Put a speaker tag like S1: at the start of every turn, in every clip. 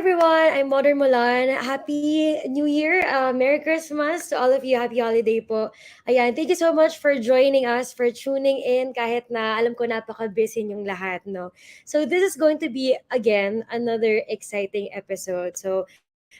S1: everyone, I'm Modern Mulan. Happy New Year, Merry Christmas to all of you. Happy holiday po. Ayan, thank you so much for joining us, for tuning in kahit na alam ko napaka-busy yung lahat, no? So this is going to be, again, another exciting episode. So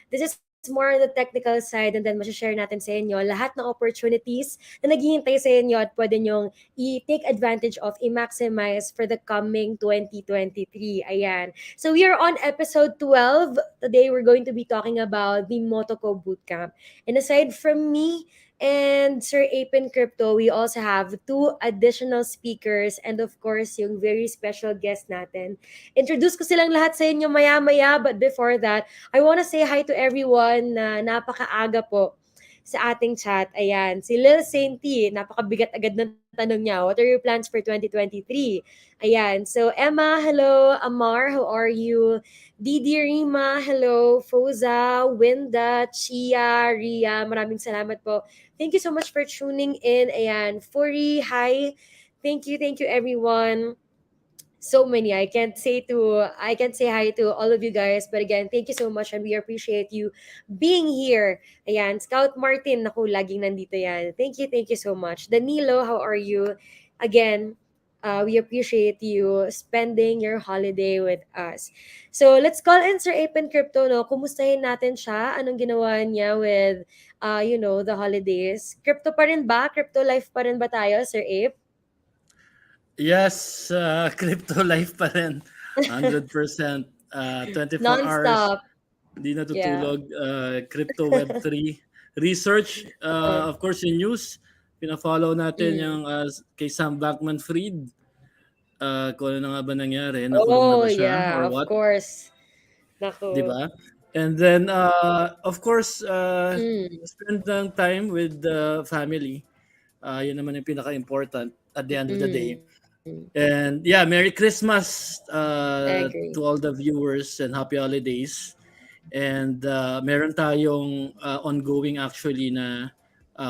S1: this is more on the technical side and then share natin sa inyo lahat ng opportunities na naghihintay sa inyo at pwede nyong i-take advantage of, i-maximize for the coming 2023. Ayan. So we are on episode 12. Today we're going to be talking about the Motoko Bootcamp. And aside from me and Sir Apin Crypto, we also have two additional speakers and of course yung very special guest natin. Introduce ko silang lahat sa inyo maya-maya, but before that, I want to say hi to everyone na napakaaga po sa ating chat. Ayan, si Lil Sainty, napakabigat agad ng tanong niya. What are your plans for 2023? Ayan, so Emma, hello. Amar, how are you? Didi Rima, hello. Foza, Winda, Chia, Ria, maraming salamat po. Thank you so much for tuning in. Ayan, Furi, hi. Thank you everyone. So many. I can't say hi to all of you guys, but again, thank you so much and we appreciate you being here. Ayan, Scout Martin, naku, laging nandito yan. Thank you so much. Danilo, how are you? Again, we appreciate you spending your holiday with us. So let's call in Sir Apen Crypto, no? Kumustahin natin siya? Anong ginawa niya with, the holidays? Crypto pa rin ba? Crypto life pa rin ba tayo, Sir Ape?
S2: Yes, crypto life pa rin. 100%. 24 hours.
S1: Non-stop.
S2: Hindi natutulog. Crypto Web3. Research, of course, yung news. Pina-follow natin yung kay Sam Bankman-Fried. Kung ano na nga ba nangyari. Nakulong na ba siya? Or what?
S1: Of course. Naku.
S2: Diba? And then, of course, spend ng time with the family. Yun naman yung pinaka-important at the end of the day. And yeah, Merry Christmas to all the viewers and Happy Holidays. And meron tayong ongoing actually na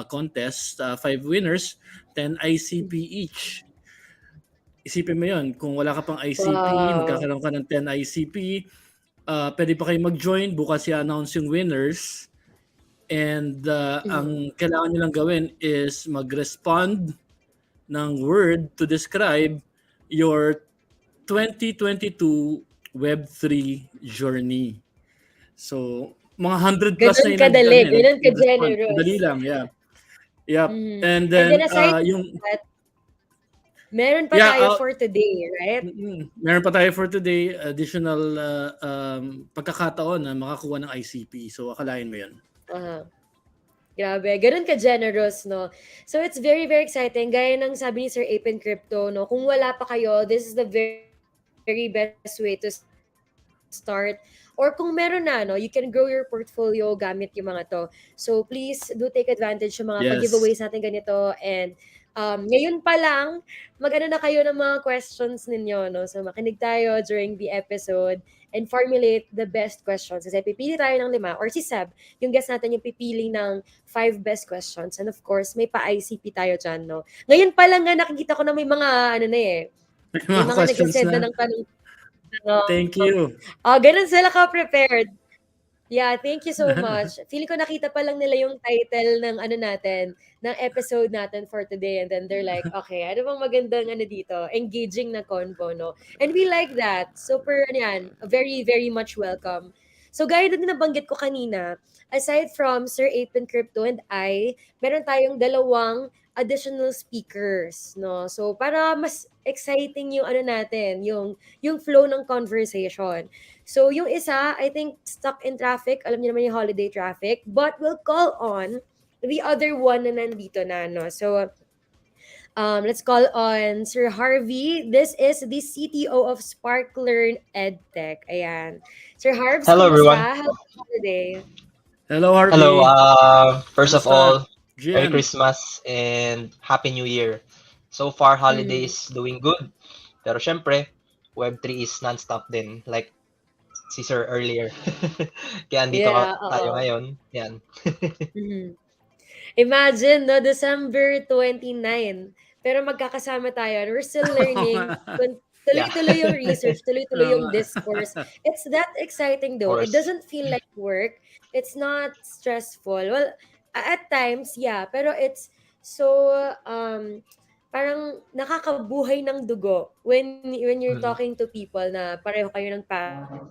S2: contest, 5 winners, 10 ICP each. Isipin mo yun, kung wala ka pang ICP, magkakaroon ka ng 10 ICP, pwede pa kayo mag-join, bukas i-announce yung winners. And ang kailangan nyo lang gawin is mag-respond ng word to describe your 2022 Web3 journey. So, mga 100 plus
S1: ganun
S2: na
S1: kadali, ganun ka-generous.
S2: Dali lang, yeah. Yep. And then yung
S1: that, meron pa tayo for today, right?
S2: Meron pa tayo for today, additional pagkakataon na makakuha ng ICP. So, akalain mo yun.
S1: Grabe, ganun ka-generous, no? So, it's very, very exciting. Gaya ng sabi ni Sir Apen Crypto, no? Kung wala pa kayo, this is the very best way to start. Or kung meron na, no? You can grow your portfolio gamit yung mga to. So, please do take advantage yung mga pag-giveaways natin ganito. And ngayon pa lang, mag-ano na kayo ng mga questions ninyo, no? So, makinig tayo during the episode and formulate the best questions. Kasi pipili tayo ng 5, or si Seb, yung guest natin yung pipili ng 5 best questions. And of course, may pa-ICP tayo dyan, no? Ngayon pa lang nga nakikita ko na may mga, may mga nag-send na ng tanong.
S2: Thank you.
S1: Ganun sila ka-prepared. Yeah, thank you so much. Feeling ko nakita pa lang nila yung title ng ng episode natin for today. And then they're like, okay, ano bang magandang dito? Engaging na convo, no? And we like that. Super, very, very much welcome. So, gaya din nabanggit ko kanina, aside from Sir Apen Crypto and I, meron tayong 2 additional speakers, no? So, para mas exciting yung natin, yung flow ng conversation. So, yung isa, I think, stuck in traffic. Alam niyo naman yung holiday traffic. But we'll call on the other one na nandito na, no? So, let's call on Sir Harvey. This is the CTO of SparkLearn EdTech. Ayan. Sir Harvz,
S3: hello everyone.
S1: Happy holiday.
S2: Hello, Harvey.
S3: Hello. First of all, Merry Christmas and Happy New Year. So far, holidays doing good. Pero syempre, Web3 is non-stop din. Like si Sir earlier. Kaya andito tayo ngayon. Yan.
S1: Imagine, no, December 29. Pero magkakasama tayo. We're still learning Tuloy-tuloy yung research, tuloy-tuloy yung discourse. It's that exciting though. It
S3: course.
S1: doesn't feel like work. It's not stressful. Well, at times, yeah, pero it's so parang nakakabuhay ng dugo when you're
S3: Mm.
S1: talking to people na pareho kayo ng passion,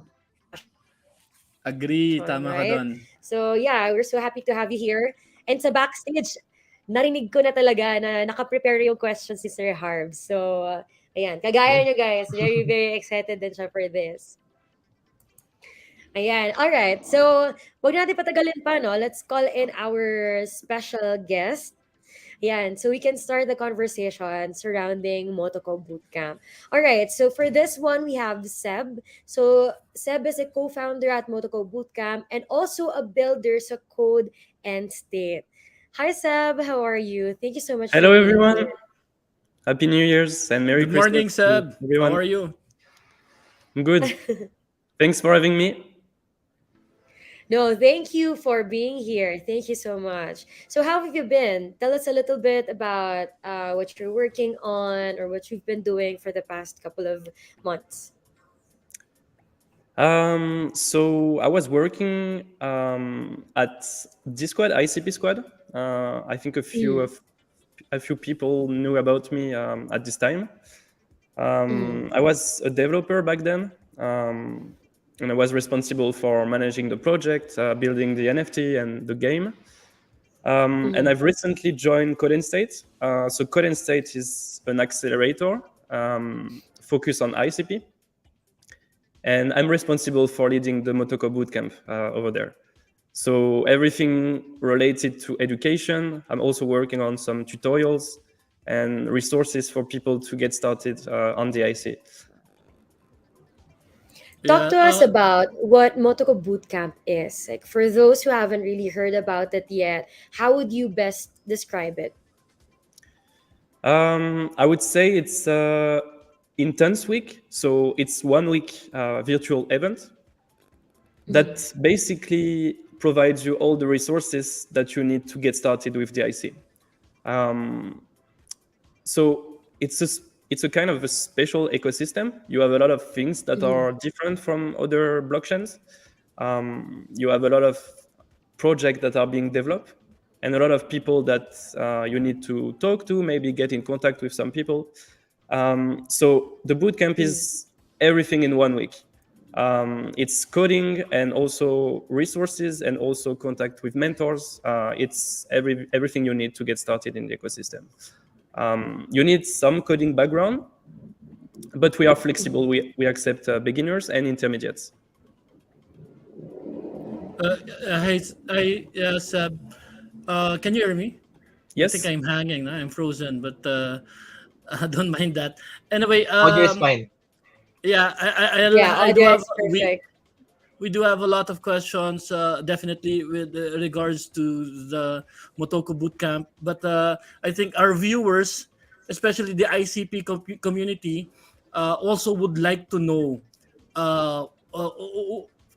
S2: Agree, tama ka
S1: right?
S2: doon.
S1: So yeah, we're so happy to have you here. And sa backstage, narinig ko na talaga na naka-prepare yung questions si Sir Harvz. So, ayan, kagaya nyo guys, very, very excited din siya for this. Ayan, alright. So, wag natin patagalin pa, no? Let's call in our special guest. Ayan, so we can start the conversation surrounding Motoko Bootcamp. Alright, so for this one, we have Seb. So, Seb is a co-founder at Motoko Bootcamp and also a builder sa Code and State. Hi, Seb. How are you? Thank you so much
S4: Hello,
S1: for being
S4: everyone.
S1: here.
S4: Happy New Year's and Merry
S2: Good morning,
S4: Christmas,
S2: Seb.
S4: everyone.
S2: How are you?
S4: I'm good. Thanks for having me.
S1: No, thank you for being here. Thank you so much. So, how have you been? Tell us a little bit about what you're working on or what you've been doing for the past couple of months.
S4: So I was working at DVCode ICP Squad. I think a few people knew about me at this time. I was a developer back then, and I was responsible for managing the project, building the NFT and the game. And I've recently joined Code and State. So Code and State is an accelerator focused on ICP. And I'm responsible for leading the Motoko Bootcamp over there. So everything related to education. I'm also working on some tutorials and resources for people to get started on the IC.
S1: Talk to us about what Motoko Bootcamp is. Like for those who haven't really heard about it yet, how would you best describe it?
S4: I would say it's intense week. So it's 1 week virtual event that basically provides you all the resources that you need to get started with the IC. So it's a kind of a special ecosystem. You have a lot of things that are different from other blockchains. You have a lot of projects that are being developed and a lot of people that you need to talk to, maybe get in contact with some people. So the bootcamp is everything in 1 week. It's coding and also resources and also contact with mentors. It's everything you need to get started in the ecosystem. You need some coding background, but we are flexible. We accept beginners and intermediates.
S2: Seb, can you hear me?
S4: Yes.
S2: I think I'm hanging. I'm frozen, but I don't mind that. Anyway,
S3: Audio is fine.
S2: Yeah, I do
S1: audio
S2: have
S1: is perfect.
S2: we do have a lot of questions, definitely with regards to the Motoko Bootcamp. But I think our viewers, especially the ICP community, also would like to know.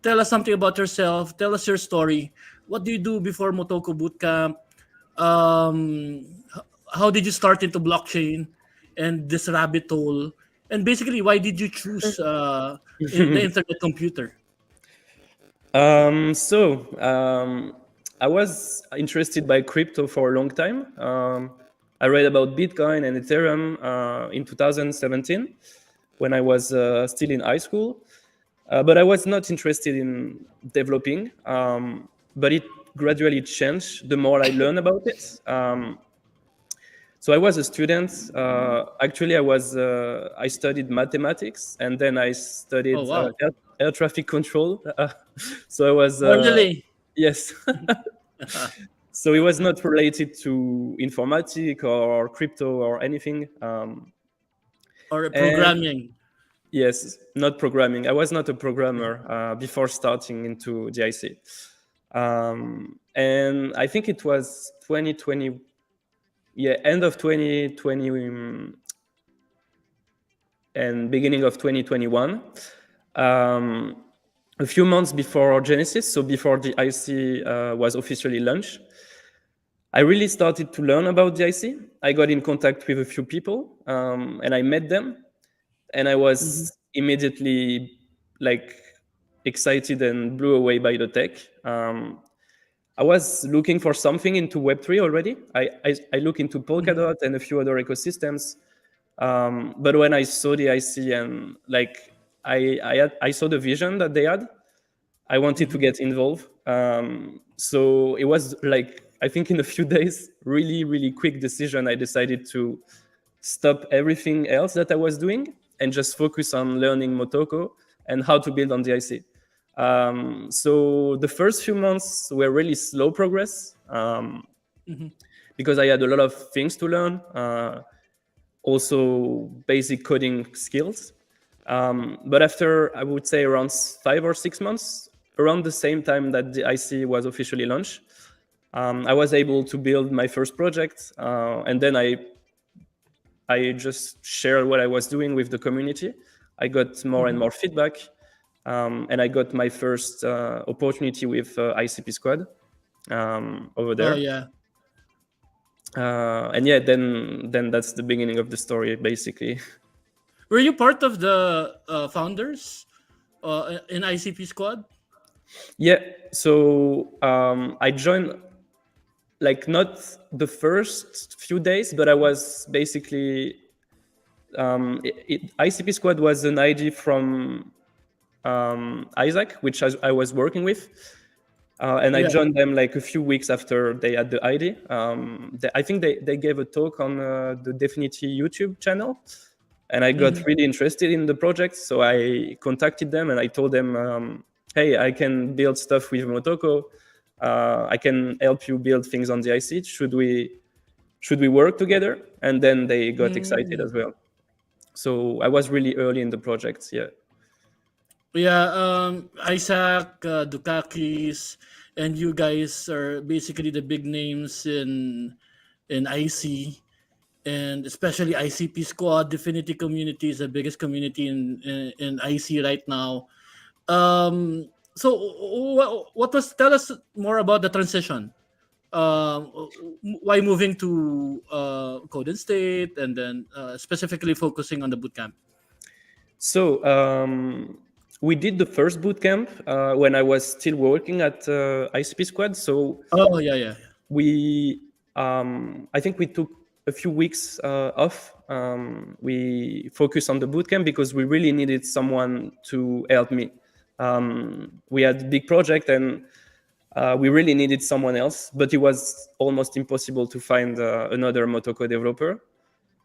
S2: Tell us something about yourself. Tell us your story. What do you do before Motoko Bootcamp? How did you start into blockchain and this rabbit hole? And basically, why did you choose the internet computer?
S4: I was interested by crypto for a long time. I read about Bitcoin and Ethereum in 2017 when I was still in high school. But I was not interested in developing. But it gradually changed the more I learned about it. So I was a student. Actually, I studied mathematics and then I studied air traffic control. So I was
S2: Really?
S4: Yes. So it was not related to informatics or crypto or anything.
S2: Or programming.
S4: Yes, not programming. I was not a programmer before starting into GIC. And I think it was 2020. Yeah, end of 2020 and beginning of 2021. A few months before Genesis, so before the IC was officially launched, I really started to learn about the IC. I got in contact with a few people and I met them. and I was immediately like excited and blew away by the tech. I was looking for something into Web3 already. I look into Polkadot and a few other ecosystems. But when I saw the IC and like I saw the vision that they had, I wanted to get involved. So it was like, I think in a few days, really, really quick decision. I decided to stop everything else that I was doing and just focus on learning Motoko and how to build on the IC. So the first few months were really slow progress because I had a lot of things to learn, also basic coding skills. But after, I would say around 5 or 6 months, around the same time that the IC was officially launched, I was able to build my first project, and then I just shared what I was doing with the community. I got more and more feedback, and I got my first opportunity with ICP Squad over there.
S2: Oh yeah.
S4: And yeah, then that's the beginning of the story, basically.
S2: Were you part of the founders in ICP Squad?
S4: Yeah, so I joined like not the first few days, but I was basically ICP Squad was an idea from Isaac, which I was working with, and I joined them like a few weeks after they had the idea. I think they gave a talk on the Definity YouTube channel, and I got really interested in the project. So I contacted them and I told them, hey, I can build stuff with Motoko. I can help you build things on the IC. Should we work together? And then they got excited as well. So I was really early in the project. Yeah.
S2: Yeah, Isaac, Dukakis, and you guys are basically the big names in IC, and especially ICP Squad. Definity community is the biggest community in IC right now. So tell us more about the transition. Why moving to Code and State, and then specifically focusing on the bootcamp? So
S4: we did the first bootcamp when I was still working at ICP Squad. So I think we took a few weeks off. We focused on the bootcamp because we really needed someone to help me. We had a big project and we really needed someone else, but it was almost impossible to find another Motoko developer.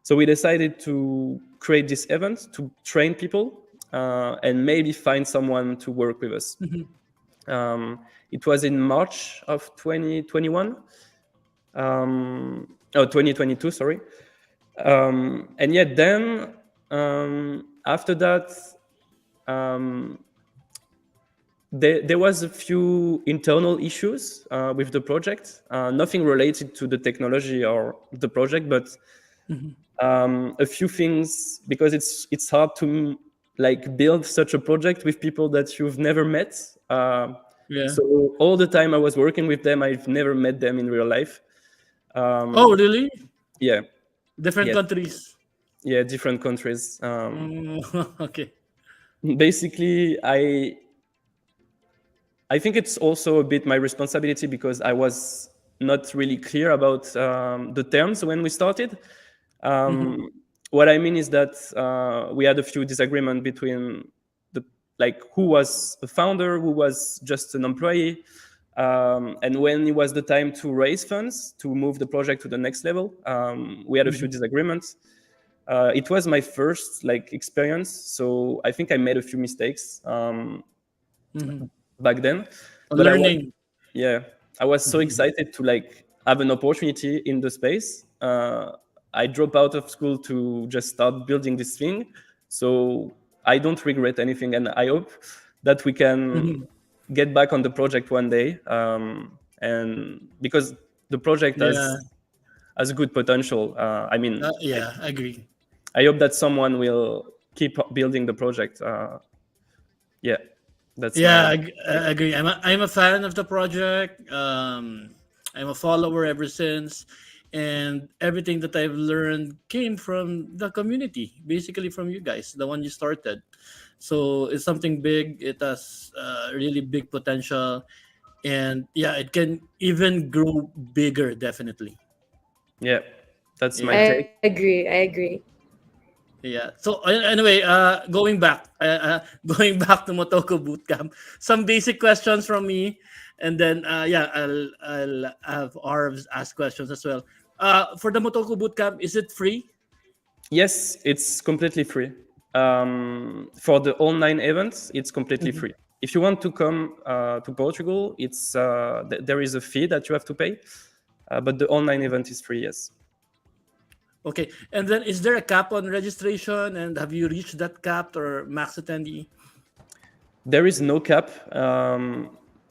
S4: So we decided to create this event to train people and maybe find someone to work with us. It was in March of 2021. 2022, sorry. And yet then, after that, there was a few internal issues with the project, nothing related to the technology or the project, but a few things, because it's hard to like build such a project with people that you've never met. So all the time I was working with them, I've never met them in real life.
S2: Oh, really?
S4: Yeah.
S2: Different countries.
S4: Yeah, different countries.
S2: Okay.
S4: Basically, I think it's also a bit my responsibility because I was not really clear about the terms when we started. What I mean is that we had a few disagreements between who was a founder, who was just an employee. And when it was the time to raise funds to move the project to the next level, we had a few disagreements. It was my first experience, so I think I made a few mistakes back then.
S2: Learning.
S4: I was so excited to have an opportunity in the space. I dropped out of school to just start building this thing. So I don't regret anything, and I hope that we can get back on the project one day. And because the project has good potential. I
S2: agree.
S4: I hope that someone will keep building the project. I
S2: agree. I'm a fan of the project. I'm a follower ever since, and everything that I've learned came from the community, basically from you guys, the one you started. So it's something big. It has really big potential, and yeah, it can even grow bigger, definitely.
S4: Yeah, that's my
S2: Yeah.
S4: take.
S1: I agree.
S2: Yeah. So anyway, going back, going back to Motoko Bootcamp, some basic questions from me, and then yeah, I'll have Harvz ask questions as well. For the Motoko Bootcamp, is it free?
S4: Yes, it's completely free. For the online events, it's completely free. If you want to come to Portugal, it's there is a fee that you have to pay, but the online event is free. Yes.
S2: Okay. And then is there a cap on registration? And have you reached that cap or max attendee?
S4: There is no cap.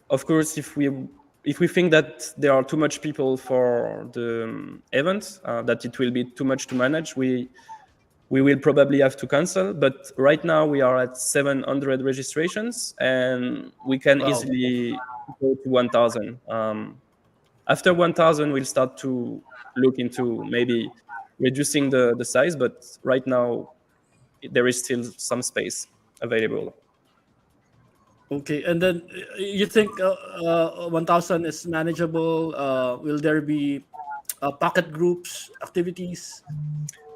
S4: Of course, if we think that there are too much people for the event, that it will be too much to manage, we will probably have to cancel. But right now we are at 700 registrations, and we can
S2: Wow.
S4: easily go to 1,000. After 1,000, we'll start to look into maybe reducing the size, but right now there is still some space available.
S2: Okay. And then you think 1,000 is manageable? Will there be pocket groups, activities?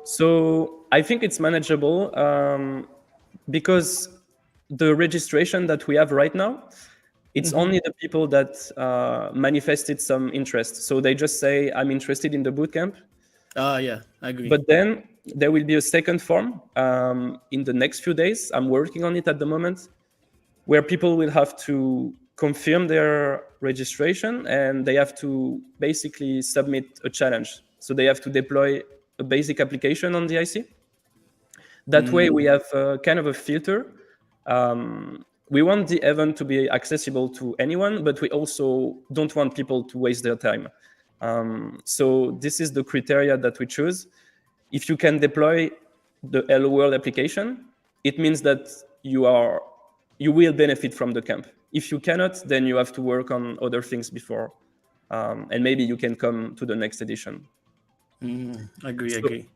S4: So I think it's manageable because the registration that we have right now, it's only the people that manifested some interest. So they just say, I'm interested in the bootcamp.
S2: Yeah, I agree.
S4: But then there will be a second form in the next few days. I'm working on it at the moment, where people will have to confirm their registration and they have to basically submit a challenge. So they have to deploy a basic application on the IC. That way we have kind of a filter. We want the event to be accessible to anyone, but we also don't want people to waste their time. So this is the criteria that we choose. If you can deploy the Hello World application, it means that you will benefit from the camp. If you cannot, then you have to work on other things before, and maybe you can come to the next edition.
S2: Agree.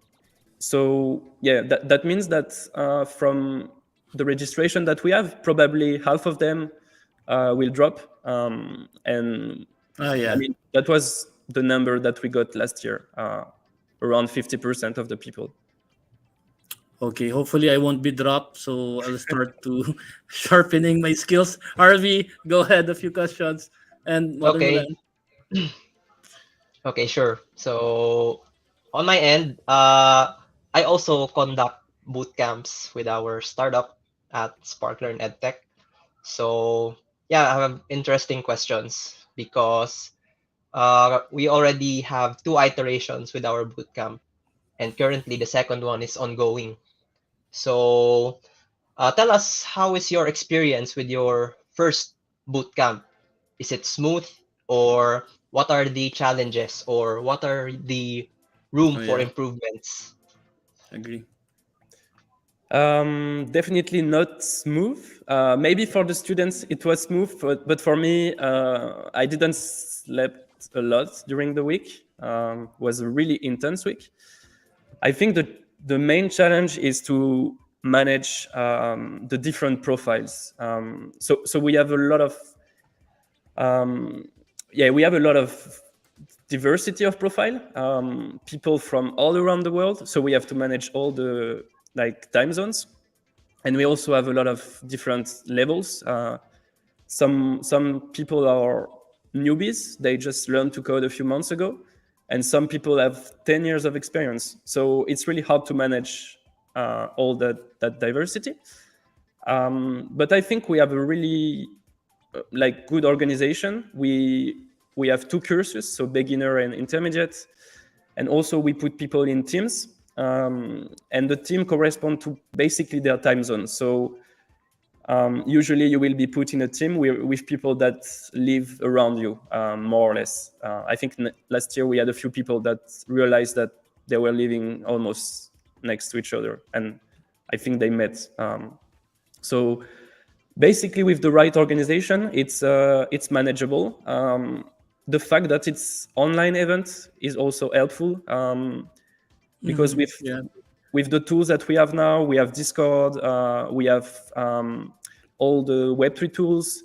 S4: So yeah, that means that from the registration that we have, probably half of them will drop, and
S2: Yeah.
S4: I mean that was the number that we got last year, around 50% of the people.
S2: Okay, hopefully I won't be dropped, so I'll start to sharpening my skills. Harvey, go ahead, a few questions. And Mother
S3: Okay.
S2: Mulan.
S3: Okay, sure. So on my end, I also conduct boot camps with our startup at SparkLearn EdTech. So yeah, I have interesting questions because we already have 2 iterations with our bootcamp, and currently the second one is ongoing. So tell us, how is your experience with your first bootcamp? Is it smooth, or what are the challenges, or what are the room for improvements?
S2: Agree.
S4: Definitely not smooth. Maybe for the students it was smooth, but for me, I didn't slept a lot during the week. Was a really intense week. I think the main challenge is to manage the different profiles. So we have a lot of we have a lot of diversity of profile, people from all around the world. So we have to manage all the time zones, and we also have a lot of different levels. Some people are newbies; they just learned to code a few months ago, and some people have 10 years of experience. So it's really hard to manage all that diversity. But I think we have a really good organization. We have 2 courses, so beginner and intermediate, and also we put people in teams, and the team correspond to basically their time zone. So usually you will be put in a team with people that live around you, more or less. I think last year we had a few people that realized that they were living almost next to each other, and I think they met. So basically, with the right organization, it's manageable. the fact that it's online event is also helpful, because with the tools that we have now, we have Discord, we have all the Web3 tools,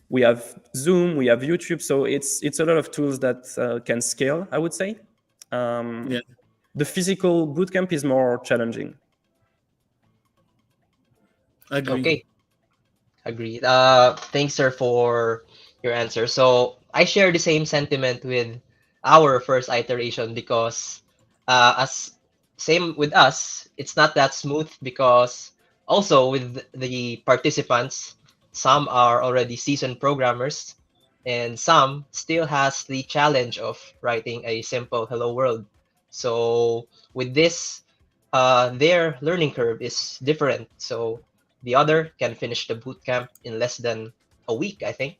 S4: we have Zoom, we have YouTube. So it's a lot of tools that can scale, I would say. The physical bootcamp is more challenging.
S2: Agree.
S3: Okay. Agreed. Thanks, sir, for your answer. So I share the same sentiment with our first iteration because as same with us, it's not that smooth because also with the participants, some are already seasoned programmers and some still has the challenge of writing a simple hello world. So with this, their learning curve is different. So the other can finish the bootcamp in less than a week, I think,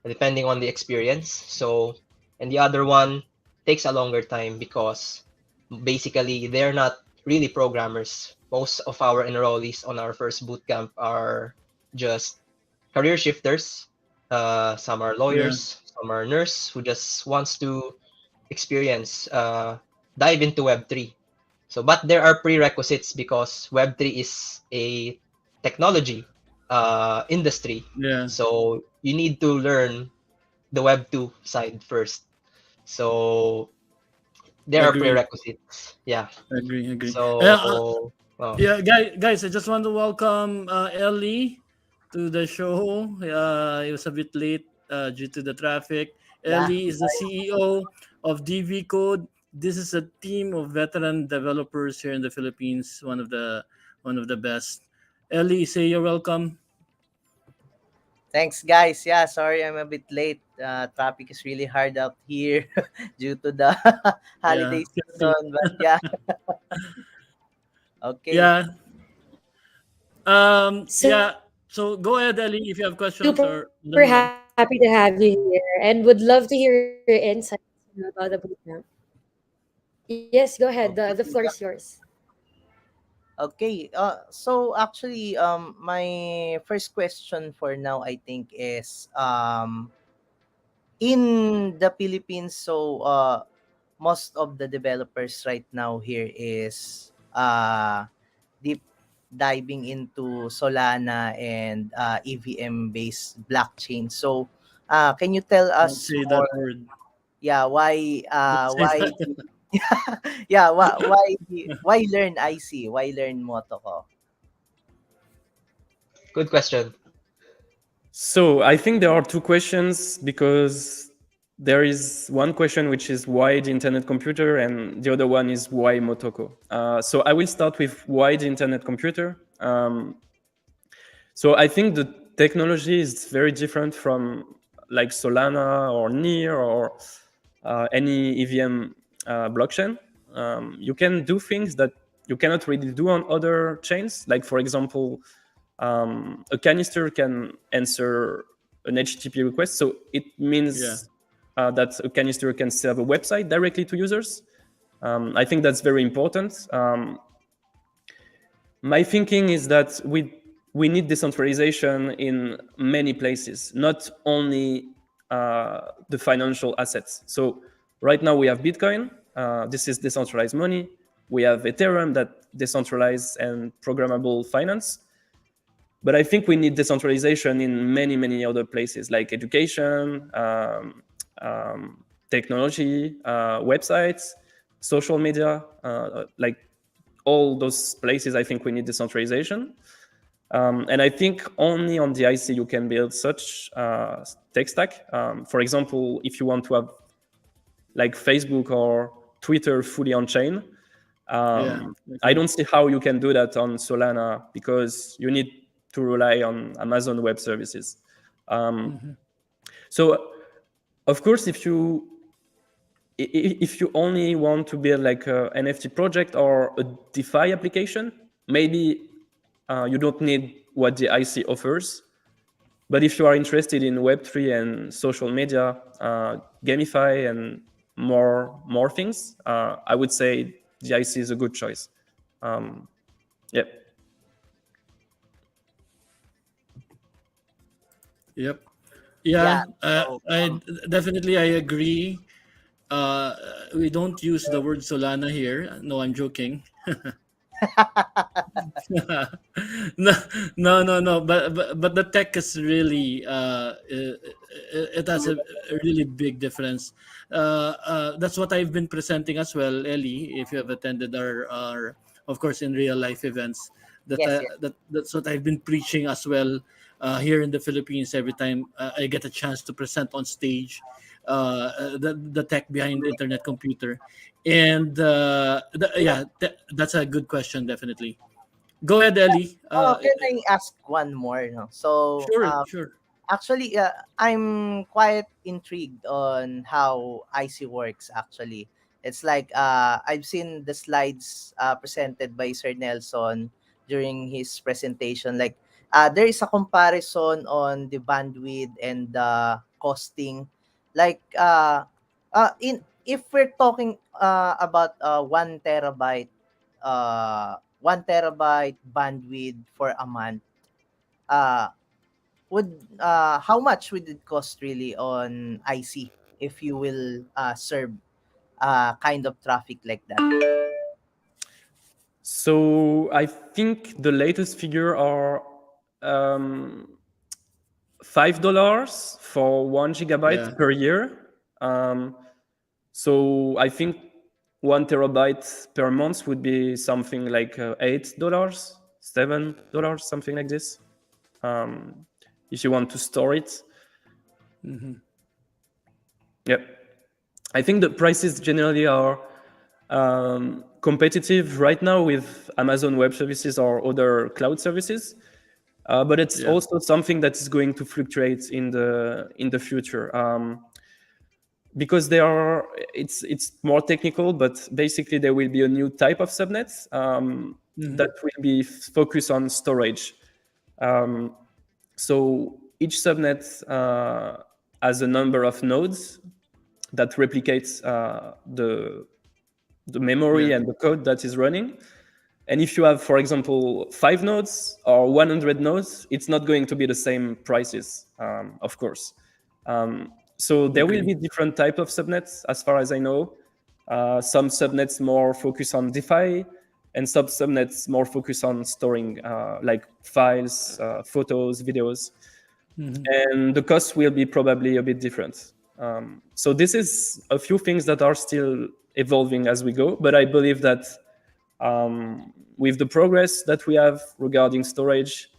S3: depending on the experience. So, and the other one takes a longer time because basically they're not really programmers. Most of our enrollees on our first bootcamp are just career shifters. Some are lawyers, some are nurse who just wants to experience, dive into Web3. So, but there are prerequisites because Web3 is a technology industry. So you need to learn the Web2 side first. So there are prerequisites. Yeah.
S2: Agree.
S3: So
S2: guys, I just want to welcome Eli to the show. It was a bit late due to the traffic. Eli is the CEO of DVCode. This is a team of veteran developers here in the Philippines. One of the best. Eli, say you're welcome.
S5: Thanks, guys. Yeah, sorry I'm a bit late. Traffic is really hard out here due to the holiday season. But yeah. Okay.
S2: Yeah. So go ahead, Eli, if you have questions or
S1: super happy to have you here and would love to hear your insights about the bootcamp. Yes, go ahead. The floor is yours.
S5: Okay. So actually, my first question for now, I think, is in the Philippines. So most of the developers right now here is deep diving into Solana and EVM based blockchain. So can you tell
S2: Don't
S5: us
S2: say
S5: more?
S2: that word.
S5: Yeah, why
S2: Don't say that.
S5: yeah, why learn IC? Why learn Motoko?
S3: good question.
S4: So I think there are two questions, because there is one question which is why the internet computer, and the other one is why Motoko. So I will start with why the internet computer. So I think the technology is very different from like Solana or Near or any EVM blockchain. You can do things that you cannot really do on other chains. Like, for example, a canister can answer an HTTP request. So it means that a canister can serve a website directly to users. I think that's very important. My thinking is that we need decentralization in many places, not only the financial assets. So right now we have Bitcoin. This is decentralized money. We have Ethereum, that decentralized and programmable finance. But I think we need decentralization in many, many other places, like education, technology, websites, social media, like all those places. I think we need decentralization. And I think only on the IC you can build such tech stack. For example, if you want to have like Facebook or Twitter fully on chain, I don't see how you can do that on Solana, because you need to rely on Amazon Web Services. So, of course, if you only want to build like an NFT project or a DeFi application, maybe you don't need what the IC offers. But if you are interested in Web3 and social media, gamify, and more things, I would say the IC is a good choice. Yeah.
S2: Yep. Yeah,
S5: So,
S2: definitely I agree. We don't use the word Solana here. No, I'm joking. No, no. But the tech is really it has a really big difference. That's what I've been presenting as well, Ellie. If you have attended our of course in real life events,
S5: yes, yes.
S2: that's what I've been preaching as well here in the Philippines. Every time I get a chance to present on stage, the tech behind internet computer, and that's a good question, definitely. Go ahead, Ellie.
S5: Can I ask one more? No? So,
S2: Sure, sure.
S5: actually, I'm quite intrigued on how IC works. Actually, it's like I've seen the slides presented by Sir Nelson during his presentation. Like, there is a comparison on the bandwidth and the costing. Like, in if we're talking about 1 terabyte bandwidth for a month, uh, would how much would it cost really on IC if you will serve kind of traffic like that?
S4: So I think the latest figure are $5 for 1 GB
S2: Yeah.
S4: per year. So I think 1 TB per month would be something like $8, $7, something like this. If you want to store it.
S2: Mm-hmm.
S4: Yep. I think the prices generally are competitive right now with Amazon Web Services or other cloud services, but it's also something that is going to fluctuate in the future because it's more technical. But basically, there will be a new type of subnet that will be focused on storage. So each subnet has a number of nodes that replicates the memory and the code that is running. And if you have, for example, 5 nodes or 100 nodes, it's not going to be the same prices, of course. So there will be different type of subnets, as far as I know. Some subnets more focus on DeFi, and some subnets more focus on storing like files, photos, videos. And the cost will be probably a bit different. So this is a few things that are still evolving as we go, but I believe that with the progress that we have regarding storage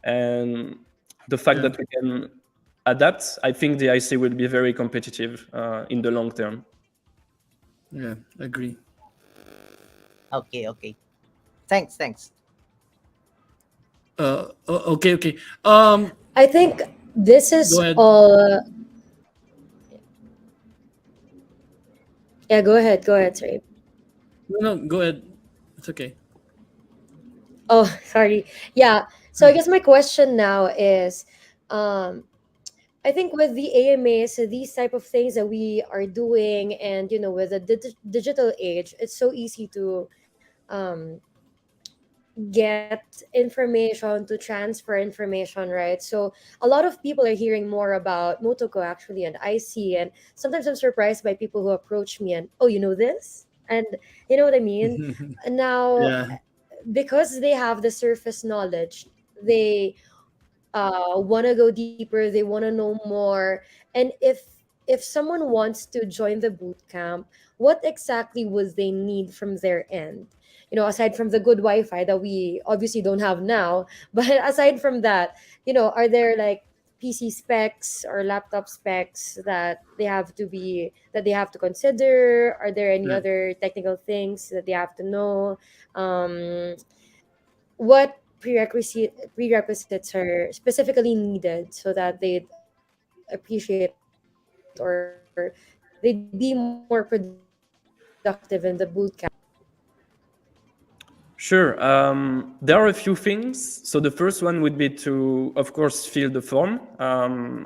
S4: and the fact that we can adapt, I think the IC will be very competitive in the long term.
S2: Yeah, agree.
S5: Okay. Thanks.
S2: Okay.
S1: I think this is
S2: Go ahead.
S1: all. Yeah, go ahead. Sorry.
S2: No, go ahead. It's okay.
S1: Oh, sorry. Yeah. So I guess my question now is, um, I think with the AMAs, so these type of things that we are doing, and with the digital age, it's so easy to um, get information, to transfer information, right? So a lot of people are hearing more about Motoko actually and IC, and sometimes I'm surprised by people who approach me and, oh, you know this, and you know what I mean. And now,
S2: Yeah.
S1: because they have the surface knowledge, they want to go deeper, they want to know more. And if someone wants to join the boot camp, what exactly would they need from their end, aside from the good wi-fi that we obviously don't have now? But aside from that, are there like PC specs or laptop specs that they have to consider? Are there any
S2: Yeah.
S1: other technical things that they have to know? What prerequisites are specifically needed so that they'd appreciate or they'd be more productive in the boot camp?
S4: Sure. There are a few things. So the first one would be to, of course, fill the form.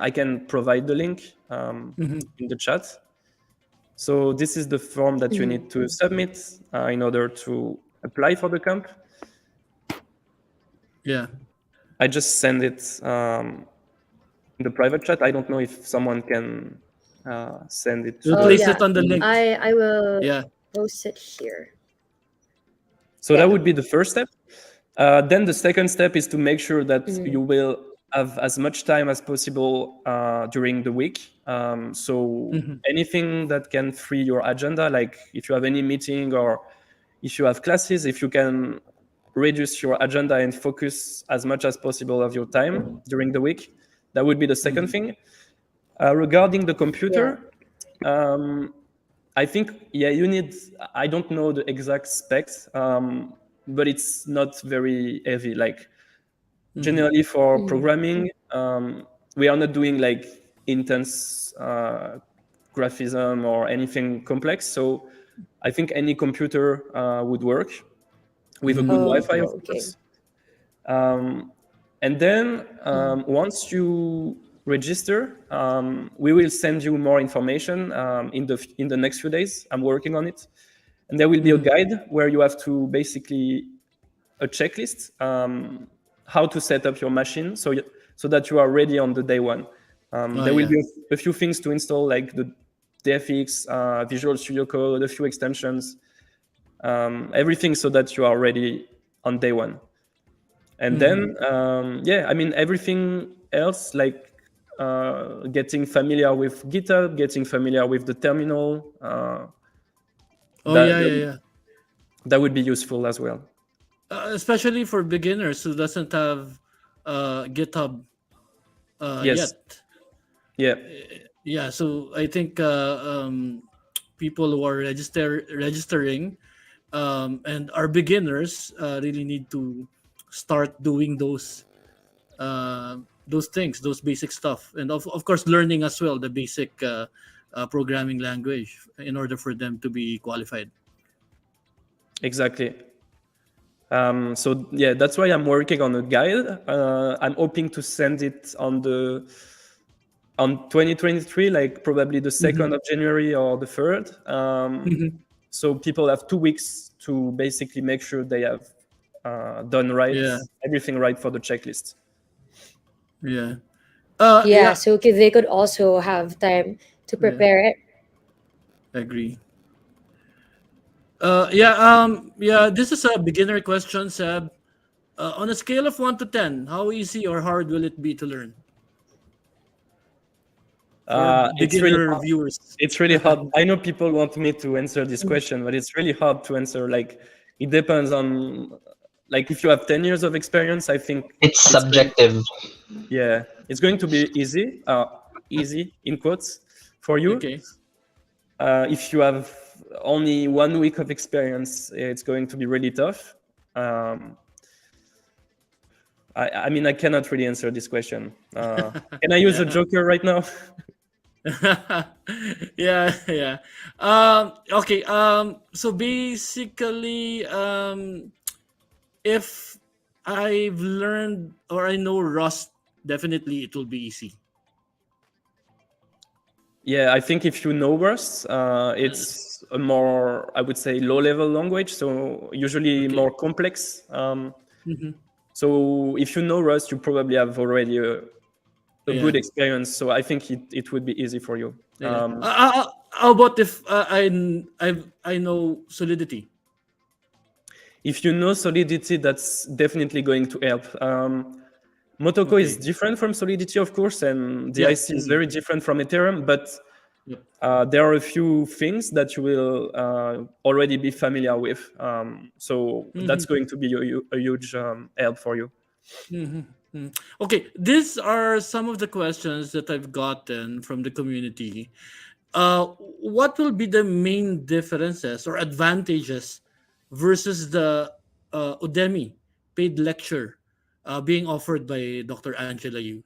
S4: I can provide the link in the chat. So this is the form that you need to submit in order to apply for the camp.
S2: Yeah.
S4: I just send it the private chat. I don't know if someone can send it.
S2: We'll
S1: Oh,
S2: place
S1: yeah.
S2: it on the link.
S1: I will
S2: Yeah.
S1: post it here.
S4: So
S1: Yeah.
S4: that would be the first step. Then the second step is to make sure that you will have as much time as possible during the week. So anything that can free your agenda, like if you have any meeting or if you have classes, if you can reduce your agenda and focus as much as possible of your time during the week, that would be the second thing. Regarding the computer, I think, you need, I don't know the exact specs, but it's not very heavy. Like generally for programming, we are not doing like intense graphism or anything complex. So I think any computer would work with a good Wi-Fi, of course. And then once you register, we will send you more information in the next few days. I'm working on it, and there will be a guide where you have to basically a checklist how to set up your machine so that you are ready on the day one. There will be a few things to install, like the DFX, Visual Studio Code, a few extensions, everything so that you are ready on day one. And then, I mean, everything else, like getting familiar with GitHub, getting familiar with the terminal. That would be useful as well.
S2: Especially for beginners who doesn't have GitHub
S4: Yes.
S2: yet. Yeah, so I think people who are registering and are beginners really need to start doing those things, those basic stuff, and of course learning as well the basic programming language in order for them to be qualified.
S4: Exactly. So yeah, that's why I'm working on a guide. I'm hoping to send it on 2023, like probably the 2nd of January or the 3rd. So people have 2 weeks to basically make sure they have done everything right for the checklist.
S1: So they could also have time to prepare it.
S2: Agree. This is a beginner question, Seb. On a scale of 1 to 10, how easy or hard will it be to learn? Beginner viewers.
S4: It's really hard. I know people want me to answer this question, but it's really hard to answer. Like, it depends on, like, if you have 10 years of experience, I think
S3: it's subjective.
S4: It's going to be easy, easy in quotes for you.
S2: Okay.
S4: If you have only 1 week of experience, it's going to be really tough. I mean, I cannot really answer this question. Can I use a joker right now?
S2: Okay. So basically, if I've learned or I know Rust, definitely it will be easy.
S4: Yeah, I think if you know Rust, it's a more, I would say, low-level language, so usually more complex. So if you know Rust, you probably have already a good experience. So I think it would be easy for you.
S2: How about if I know Solidity?
S4: If you know Solidity, that's definitely going to help. Motoko is different from Solidity, of course, and the IC is very different from Ethereum, but there are a few things that you will already be familiar with. So that's going to be a huge help for you.
S2: Okay, these are some of the questions that I've gotten from the community. What will be the main differences or advantages versus the Udemy paid lecture being offered by Dr. Angela Yu?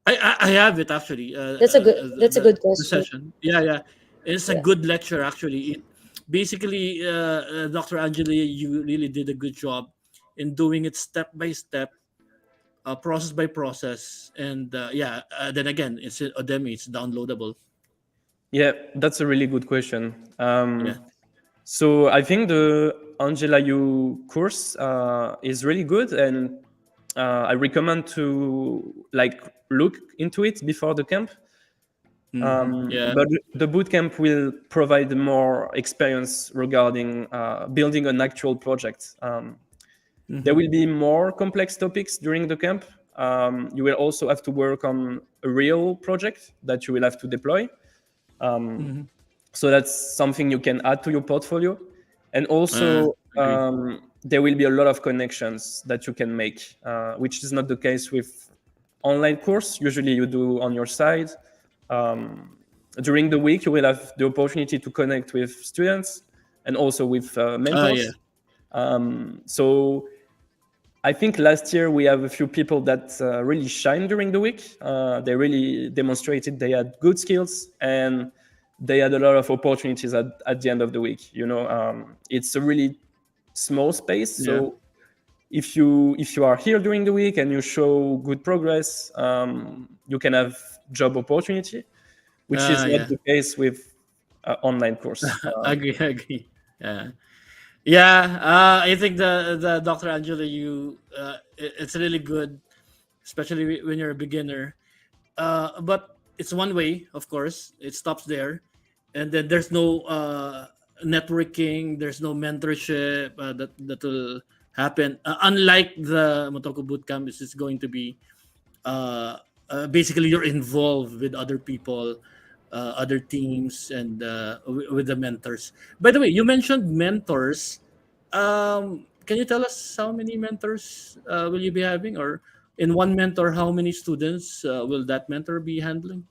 S2: I have it actually.
S1: That's a good question.
S2: The session. It's a good lecture actually. Basically, Dr. Angela Yu really did a good job in doing it step by step, process by process, and then again, it's Udemy. It's downloadable.
S4: Yeah, that's a really good question. So I think the Angela Yu course is really good, and I recommend to look into it before the camp. But the bootcamp will provide more experience regarding building an actual project. There will be more complex topics during the camp. You will also have to work on a real project that you will have to deploy. So that's something you can add to your portfolio. And also, there will be a lot of connections that you can make, which is not the case with online course. Usually you do on your side. During the week, you will have the opportunity to connect with students and also with mentors. So I think last year we have a few people that really shine during the week. They really demonstrated they had good skills and they had a lot of opportunities at the end of the week. It's a really small space. So if you are here during the week and you show good progress, you can have job opportunity, which is not the case with online course.
S2: Agree. Yeah. I think the Dr. Angela, it's really good, especially when you're a beginner. But it's one way, of course. It stops there, and then there's no networking. There's no mentorship that will happen. Unlike the Motoko Bootcamp, this is going to be basically you're involved with other people, other teams, and with the mentors. By the way, you mentioned mentors. Can you tell us how many mentors will you be having, or in one mentor, how many students will that mentor be handling?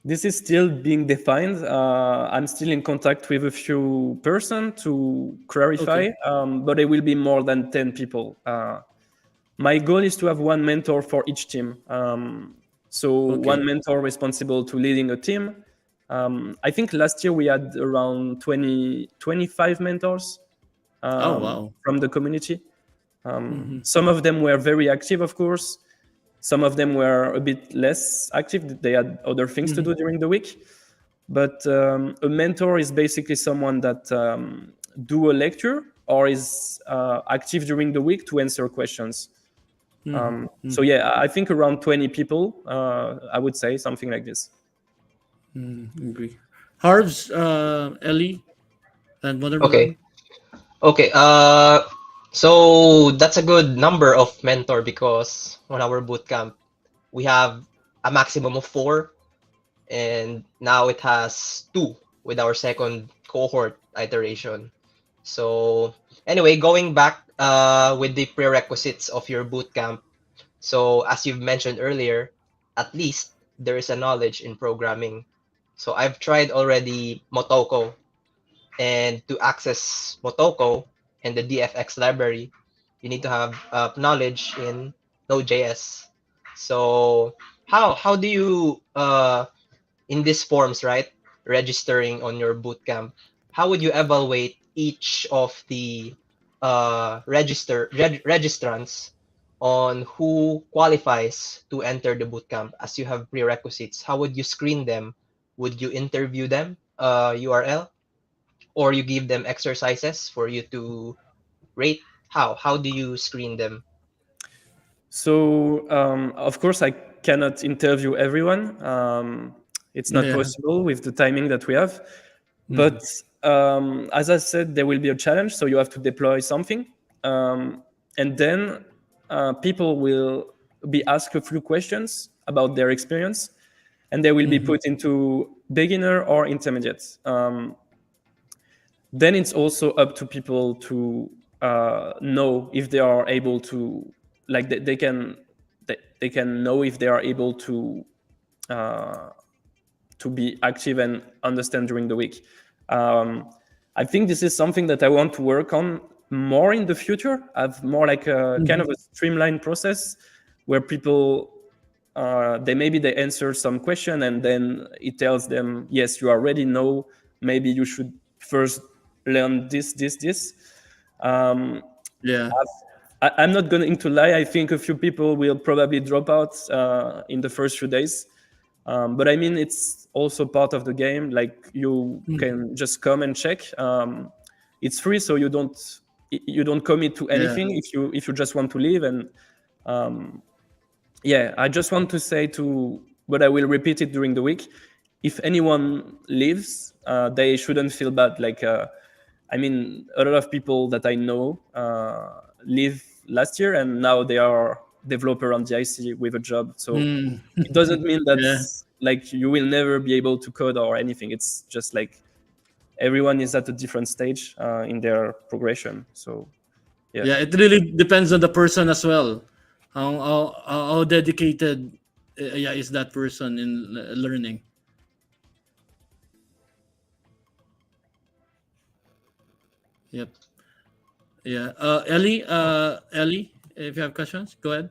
S4: This is still being defined. I'm still in contact with a few persons to clarify, but it will be more than 10 people. My goal is to have one mentor for each team. One mentor responsible to leading a team. I think last year we had around 25 mentors from the community. Some of them were very active, of course. Some of them were a bit less active. They had other things to do during the week. But a mentor is basically someone that do a lecture or is active during the week to answer questions. So yeah, I think around 20 people, I would say something like this.
S2: Agree. Harvz, Eli, and Mother
S3: Okay.
S2: Mulan.
S3: Okay. So that's a good number of mentor because on our bootcamp we have a maximum of 4, and now it has 2 with our second cohort iteration. So anyway, going back with the prerequisites of your bootcamp. So as you've mentioned earlier, at least there is a knowledge in programming. So I've tried already Motoko, and to access Motoko and the DFX library, you need to have knowledge in Node.js. So how do you in these forms, right, registering on your bootcamp, how would you evaluate each of the registrants on who qualifies to enter the bootcamp? As you have prerequisites, how would you screen them? Would you interview them URL, or you give them exercises for you to rate? How do you screen them?
S4: So of course I cannot interview everyone. It's not possible with the timing that we have. But as I said, there will be a challenge. So you have to deploy something. And then people will be asked a few questions about their experience. And they will be put into beginner or intermediate. Then it's also up to people to know if they are able to, like they can know if they are able to be active and understand during the week. I think this is something that I want to work on more in the future. Have more like a kind of a streamlined process where people they answer some question and then it tells them, yes, you already know, maybe you should first learn this. I'm not going to lie. I think a few people will probably drop out in the first few days. But I mean, it's also part of the game. Like you can just come and check. It's free, so you don't you don't commit to anything if you just want to leave. And I just want to say but I will repeat it during the week. If anyone leaves, they shouldn't feel bad. Like, I mean, a lot of people that I know leave last year, and now they are developer on the IC with a job. So it doesn't mean that like you will never be able to code or anything. It's just like everyone is at a different stage in their progression. So
S2: it really depends on the person as well. How dedicated is that person in learning. Yep. Yeah. Eli, if you have questions, go ahead.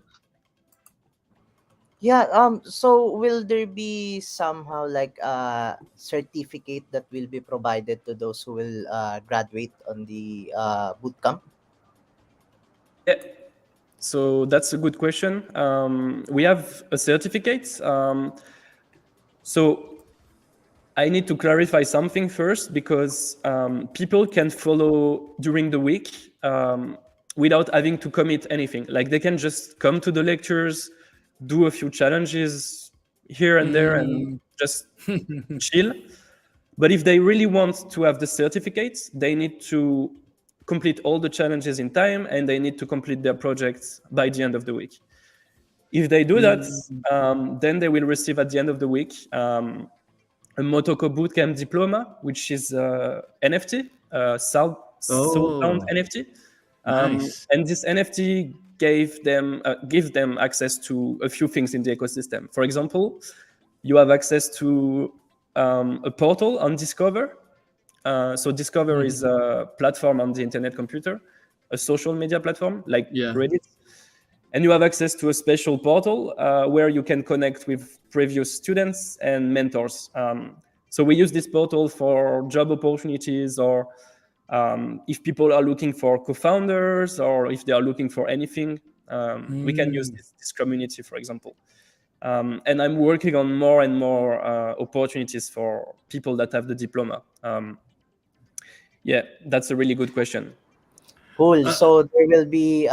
S5: Yeah. So will there be somehow like a certificate that will be provided to those who will graduate on the bootcamp?
S4: Yeah. So that's a good question. We have a certificate. So I need to clarify something first, because people can follow during the week without having to commit anything. Like they can just come to the lectures, do a few challenges here and there, and just chill. But if they really want to have the certificates, they need to complete all the challenges in time, and they need to complete their projects by the end of the week. If they do that, then they will receive at the end of the week a Motoko Bootcamp diploma, which is NFT, soulbound NFT.
S2: Nice.
S4: And this NFT gives them access to a few things in the ecosystem. For example, you have access to a portal on Discover. So Discover is a platform on the internet computer, a social media platform like Reddit. And you have access to a special portal where you can connect with previous students and mentors. So we use this portal for job opportunities, or if people are looking for co-founders, or if they are looking for anything, we can use this community, for example. And I'm working on more and more opportunities for people that have the diploma. That's a really good question.
S5: Cool. So there will be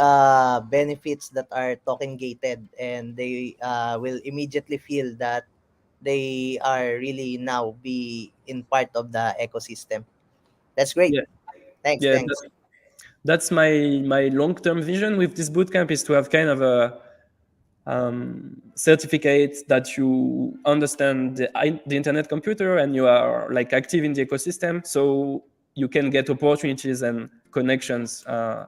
S5: benefits that are token gated, and they will immediately feel that they are really now be in part of the ecosystem. That's great. Thanks.
S4: That's my long-term vision with this bootcamp, is to have kind of a certificate that you understand the internet computer and you are like active in the ecosystem, so you can get opportunities and connections. That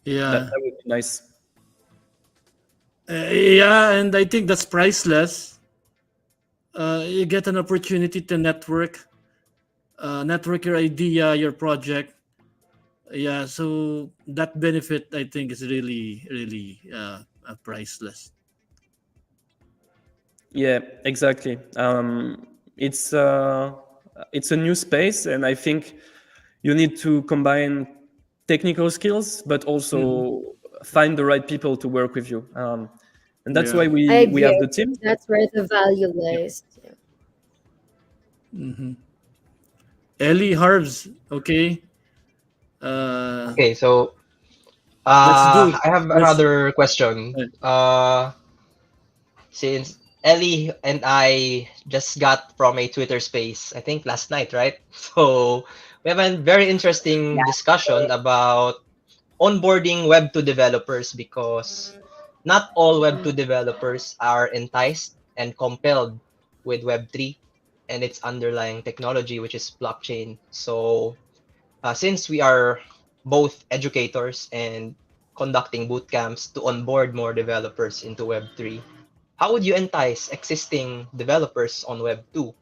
S4: would be nice.
S2: And I think that's priceless. You get an opportunity to network your idea, your project. So that benefit, I think, is really, really priceless.
S4: Yeah, exactly. It's a new space, and I think you need to combine technical skills, but also find the right people to work with you. And that's why we have the team.
S1: That's where the value lies.
S2: Eli, Harvz, okay.
S3: Okay, so I have another question. Since Ellie and I just got from a Twitter space, I think last night, right? So we have a very interesting discussion about onboarding Web2 developers, because not all Web2 developers are enticed and compelled with Web3 and its underlying technology, which is blockchain. So since we are both educators and conducting boot camps to onboard more developers into Web3, how would you entice existing developers on Web2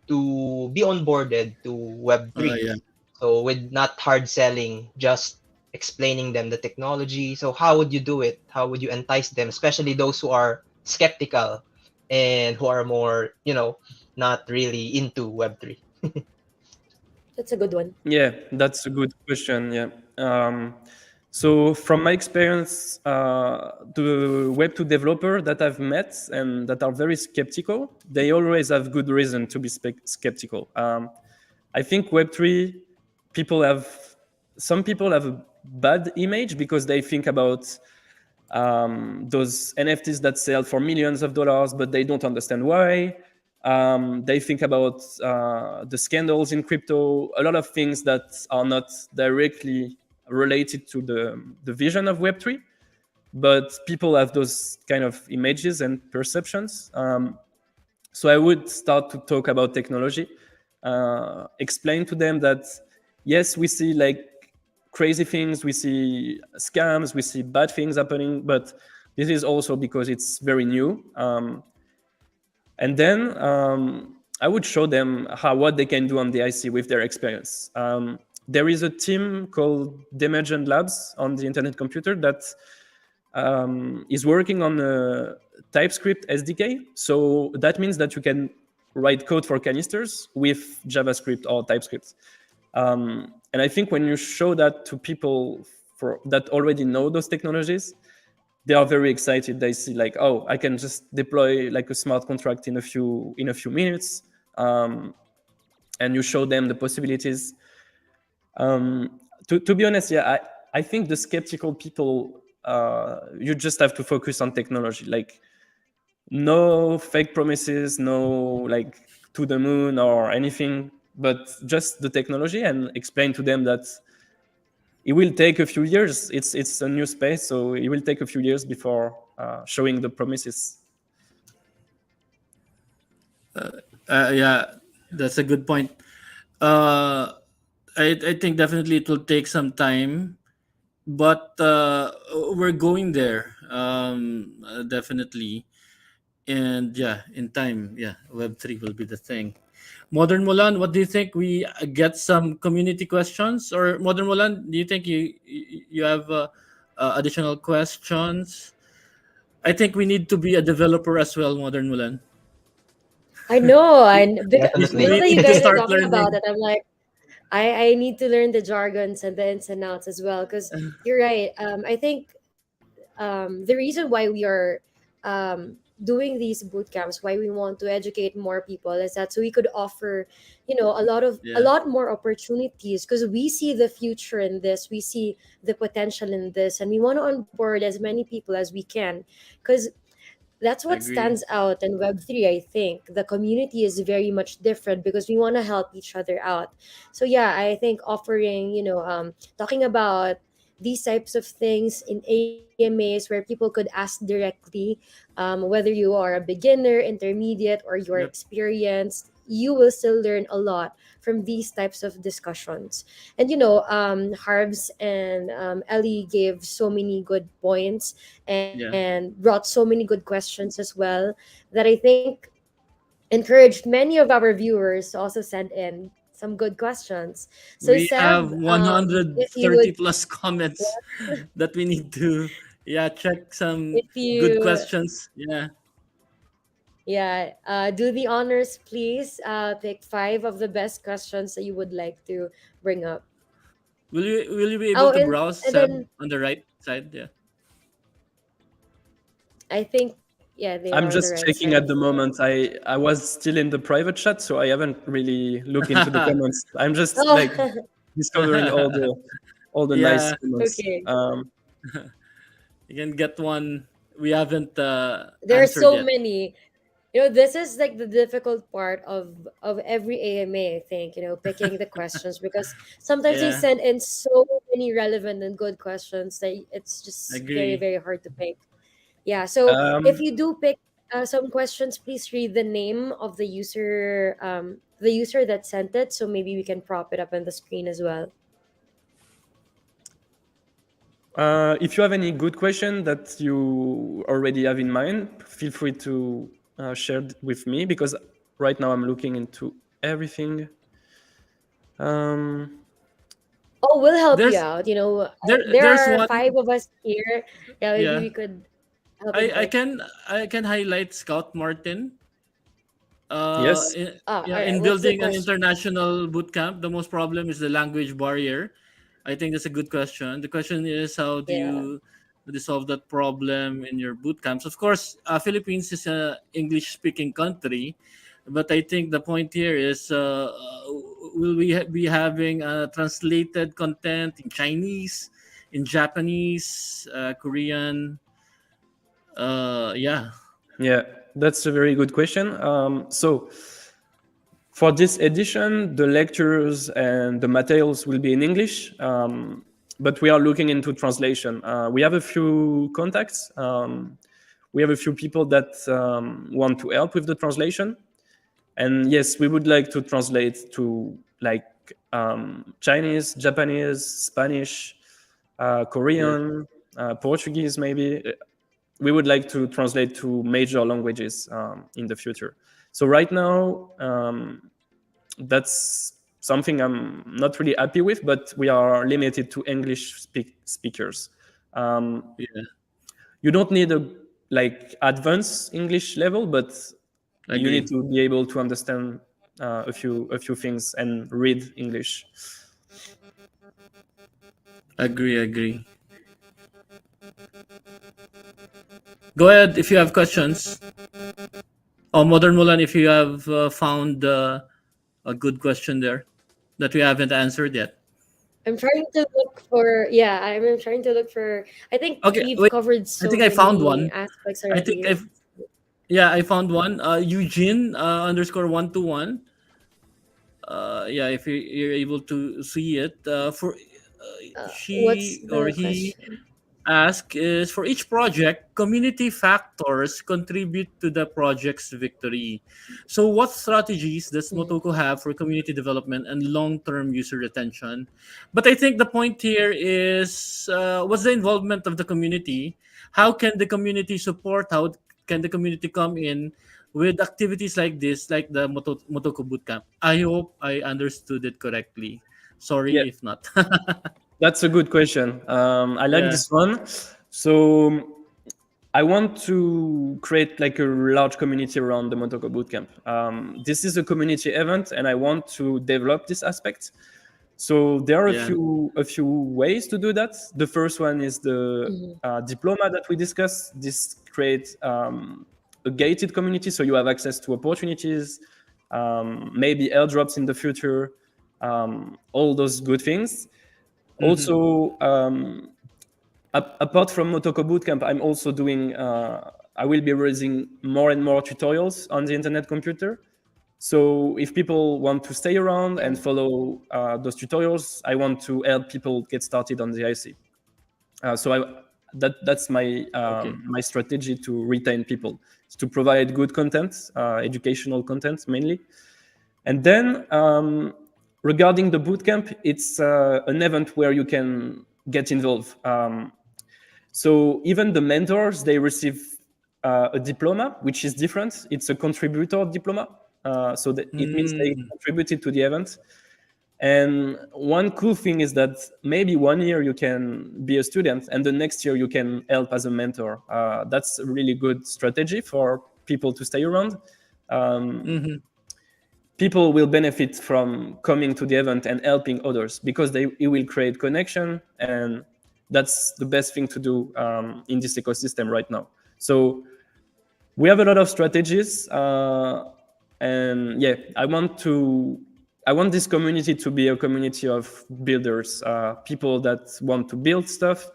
S3: to be onboarded to Web3? So with not hard selling, just explaining them the technology. So how would you do it? How would you entice them, especially those who are skeptical and who are more, not really into Web3?
S1: That's a good one.
S4: Yeah, that's a good question. Yeah. So from my experience, the Web2 developer that I've met and that are very skeptical, they always have good reason to be skeptical. I think Web3 some people have bad image because they think about those NFTs that sell for millions of dollars, but they don't understand why. They think about the scandals in crypto, a lot of things that are not directly related to the vision of Web3, but people have those kind of images and perceptions. So I would start to talk about technology, explain to them that, yes, we see like crazy things, we see scams, we see bad things happening, but this is also because it's very new. And then I would show them what they can do on the IC with their experience. There is a team called Demergent Labs on the Internet Computer that is working on a TypeScript SDK. So that means that you can write code for canisters with JavaScript or TypeScript. And I think when you show that to people that already know those technologies, they are very excited. They see like, oh, I can just deploy like a smart contract in a few minutes, and you show them the possibilities. To be honest, yeah, I think the skeptical people, you just have to focus on technology. Like, no fake promises, no like to the moon or anything, but just the technology, and explain to them that it will take a few years. It's a new space, so it will take a few years before showing the promises.
S2: Yeah, that's a good point. I think definitely it will take some time, but we're going there, definitely. And yeah, in time, yeah, Web3 will be the thing. Modern Mulan, what do you think? We get some community questions, or Modern Mulan, do you think you have additional questions? I think we need to be a developer as well, Modern Mulan.
S1: I know. Because
S3: Definitely.
S1: now
S2: We
S1: that you
S2: need to
S1: guys are
S2: start
S1: talking about
S2: learning.
S1: it, I'm like, I need to learn the jargons and the ins and outs as well. Because you're right. I think the reason why we are doing these boot camps, why we want to educate more people, is that so we could offer, a
S2: Yeah,
S1: lot more opportunities, because we see the future in this, we see the potential in this, and we want to onboard as many people as we can, because that's what
S2: agree.
S1: stands out in Web3. I think the community is very much different because we want to help each other out. So yeah, I think offering, talking about these types of things in AMAs where people could ask directly, whether you are a beginner, intermediate, or you're
S2: Yep.
S1: experienced, you will still learn a lot from these types of discussions. And Harvz and Ellie gave so many good points
S2: Yeah.
S1: and brought so many good questions as well, that I think encouraged many of our viewers to also send in some good questions. So
S2: We have
S1: Seb, if you
S2: 130
S1: would,
S2: plus comments that we need to, yeah, check some
S1: if
S2: good
S1: you,
S2: questions. Yeah.
S1: yeah, do the honors, please. Pick five of the best questions that you would like to bring up.
S2: Will you be able
S1: Oh,
S2: to browse,
S1: and
S2: Seb,
S1: then
S2: on the right side? Yeah.
S1: I think, yeah, they are
S4: I'm
S1: on the
S4: just
S1: right
S4: checking
S1: side.
S4: at the moment. I was still in the private chat, so I haven't really looked into the comments. I'm just like
S1: Oh,
S4: discovering all the nice
S2: Yeah,
S4: comments.
S1: okay.
S2: you can get one. We haven't
S1: There are
S2: answered
S1: so
S2: yet.
S1: many. This is like the difficult part of every AMA, I think, picking the questions, because sometimes they
S2: Yeah,
S1: send in so many relevant and good questions that it's just very,
S2: agree.
S1: very hard to pick. Yeah. So if
S4: Um,
S1: you do pick some questions, please read the name of the user that sent it, so maybe we can prop it up on the screen as well.
S4: if you have any good question that you already have in mind, feel free to share it with me, because right now I'm looking into everything.
S1: Oh, we'll help you
S2: There's
S1: out. There
S2: there's
S1: are
S2: one.
S1: five of us here. Yeah, maybe
S2: Yeah,
S1: we could help
S2: I
S1: and
S2: I
S1: pick.
S2: can I can highlight Scout Martin.
S4: Yes.
S1: All
S2: Yeah,
S1: right.
S2: in
S1: What's the
S2: building an
S1: question?
S2: international boot camp, the most problem is the language barrier. I think that's a good question. The question is, how do
S1: Yeah.
S2: you resolve that problem in your boot camps? Of course, Philippines is a English speaking country, but I think the point here is, will we be having translated content in Chinese? in Japanese, Korean. Yeah.
S4: Yeah, that's a very good question. So for this edition, the lectures and the materials will be in English, but we are looking into translation. We have a few contacts. We have a few people that want to help with the translation. And yes, we would like to translate to like Chinese, Japanese, Spanish, Korean, Portuguese, maybe. We would like to translate to major languages in the future. So right now, that's something I'm not really happy with, but we are limited to English speakers. You don't need a like advanced English level, but you need to be able to understand a few things and read English.
S2: Agree. Go ahead if you have questions. Modern Mulan, if you have found a good question there that we haven't answered yet.
S1: I'm trying to look for. Yeah, I'm trying to look for. I think we've covered so
S2: I think I found
S1: many
S2: one.
S1: aspects
S2: I
S1: already.
S2: think I found one. Eugene _121. Yeah, if you're able to see it, for
S1: What's
S2: she or
S1: the
S2: he
S1: question?
S2: ask is, for each project, community factors contribute to the project's victory. So what strategies does Motoko have for community development and long-term user retention? But I think the point here is, what's the involvement of the community? How can the community support? How can the community come in with activities like this, like the Motoko Bootcamp? I hope I understood it correctly. Sorry if not.
S4: That's a good question. I like this one. So I want to create like a large community around the Motoko Bootcamp. This is a community event, and I want to develop this aspect. So there are a few ways to do that. The first one is the diploma that we discussed. This creates a gated community, so you have access to opportunities, maybe airdrops in the future, all those good things. Also, apart from Motoko Bootcamp, I'm also doing. I will be releasing more and more tutorials on the internet computer. So if people want to stay around and follow those tutorials, I want to help people get started on the IC. That's my my strategy to retain people, to provide good content, educational content mainly. And then regarding the bootcamp, it's an event where you can get involved. So even the mentors, they receive a diploma, which is different. It's a contributor diploma. So that it means they contributed to the event. And one cool thing is that maybe 1 year you can be a student and the next year you can help as a mentor. That's a really good strategy for people to stay around. People will benefit from coming to the event and helping others because it will create connection, and that's the best thing to do in this ecosystem right now. So we have a lot of strategies, and yeah, I want this community to be a community of builders, people that want to build stuff,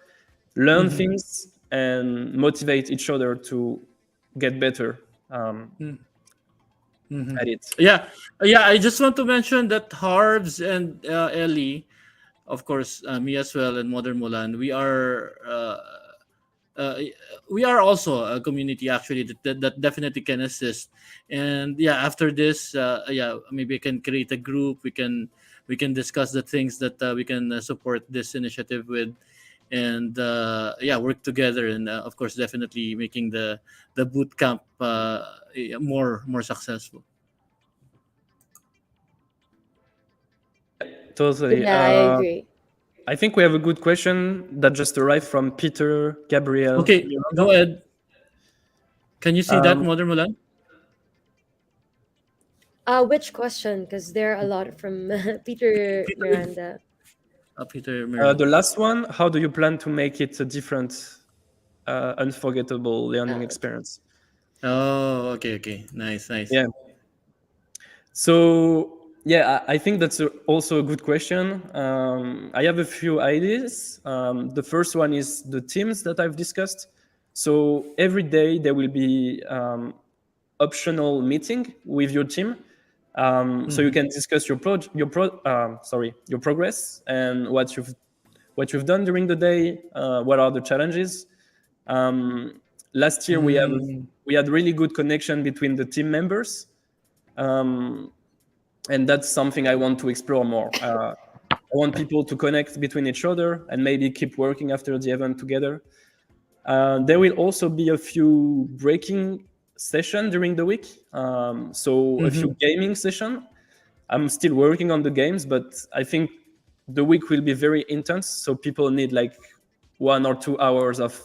S4: learn things, and motivate each other to get better at it.
S2: Yeah. I just want to mention that Harvz and Eli, of course, me as well, and Modern Mulan, we are also a community actually that definitely can assist. And yeah, after this, maybe I can create a group. We can discuss the things that we can support this initiative with, and work together, and of course, definitely making the boot camp more successful.
S4: Totally.
S1: Yeah, I agree.
S4: I think we have a good question that just arrived from Peter Gabriel.
S2: Okay, go ahead. Can you see that, Modern Mulan?
S1: Which question? Because there are a lot from Peter Miranda.
S2: Peter Miranda.
S4: The last one, how do you plan to make it a different, unforgettable learning experience?
S2: Oh, okay. Nice.
S4: Yeah. So Yeah, I think that's also a good question. I have a few ideas. The first one is the teams that I've discussed. So every day there will be optional meeting with your team, so you can discuss your progress and what you've done during the day. What are the challenges? Last year we had really good connection between the team members. And that's something I want to explore more. I want people to connect between each other and maybe keep working after the event together. There will also be a few breaking sessions during the week. So a few gaming sessions. I'm still working on the games, but I think the week will be very intense. So people need like 1 or 2 hours of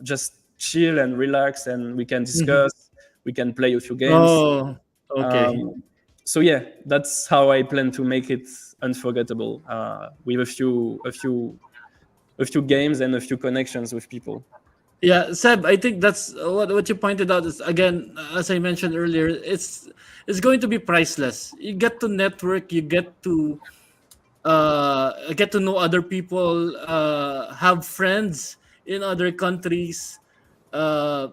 S4: just chill and relax, and we can discuss. We can play a few games.
S2: Oh, okay.
S4: So yeah, that's how I plan to make it unforgettable, with a few games and a few connections with people.
S2: Yeah, Seb, I think that's what you pointed out is, again, as I mentioned earlier, it's going to be priceless. You get to network, you get to know other people, have friends in other countries, uh,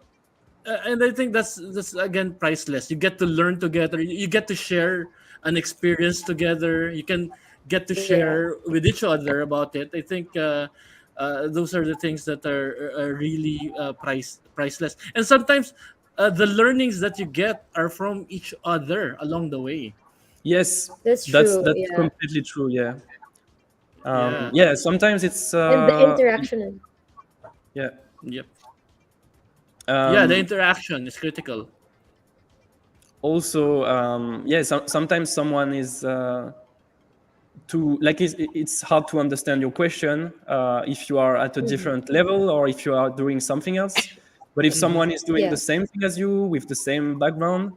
S2: and I think that's again priceless. You get to learn together. You get to share an experience together. You can get to share with each other about it. I think those are the things that are really priceless. And sometimes the learnings that you get are from each other along the way.
S4: Yes,
S1: That's true.
S4: that's
S1: Yeah.
S4: completely true. Yeah.
S2: Yeah.
S4: Yeah. Sometimes it's
S1: And the interaction.
S4: yeah.
S2: Yep. Yeah, the
S4: Um,
S2: interaction is critical.
S4: Also, yeah. Sometimes someone is it's hard to understand your question if you are at a different level or if you are doing something else. But if someone is doing the same thing as you with the same background,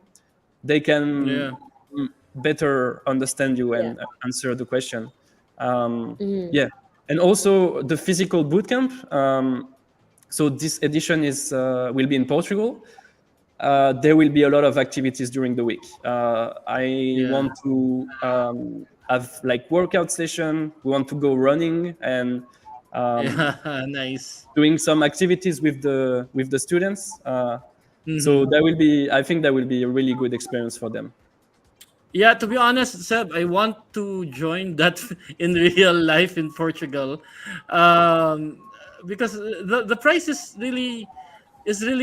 S4: they can
S2: Yeah.
S4: better understand you and answer the question.
S1: Mm-hmm.
S4: Yeah, and also the physical bootcamp. So this edition will be in Portugal. There will be a lot of activities during the week. I
S2: Yeah.
S4: want to have like workout session. We want to go running and
S2: Yeah. Nice.
S4: doing some activities with the students. So I think that will be a really good experience for them.
S2: Yeah, to be honest, Seb, I want to join that in real life in Portugal, um, because the price is really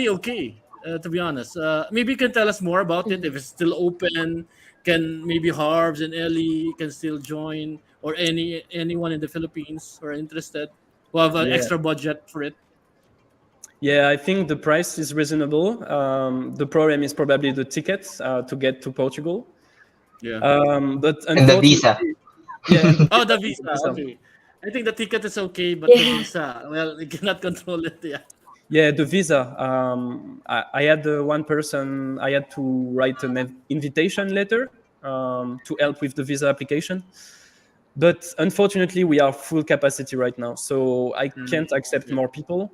S2: okay. To be honest, maybe you can tell us more about it if it's still open. Can maybe Harvz and Eli can still join, or anyone in the Philippines who are interested, who have an
S4: Yeah.
S2: extra budget for it.
S4: Yeah, I think the price is reasonable. The problem is probably the tickets to get to Portugal.
S2: Yeah.
S4: But
S3: And the visa.
S4: unfortunately, yeah.
S2: Oh, the visa. Okay. I think the ticket is okay, but the visa, well, you cannot control it. Yeah.
S4: Yeah, the visa. I had one person. I had to write an invitation letter to help with the visa application. But unfortunately, we are full capacity right now, so I can't accept more people.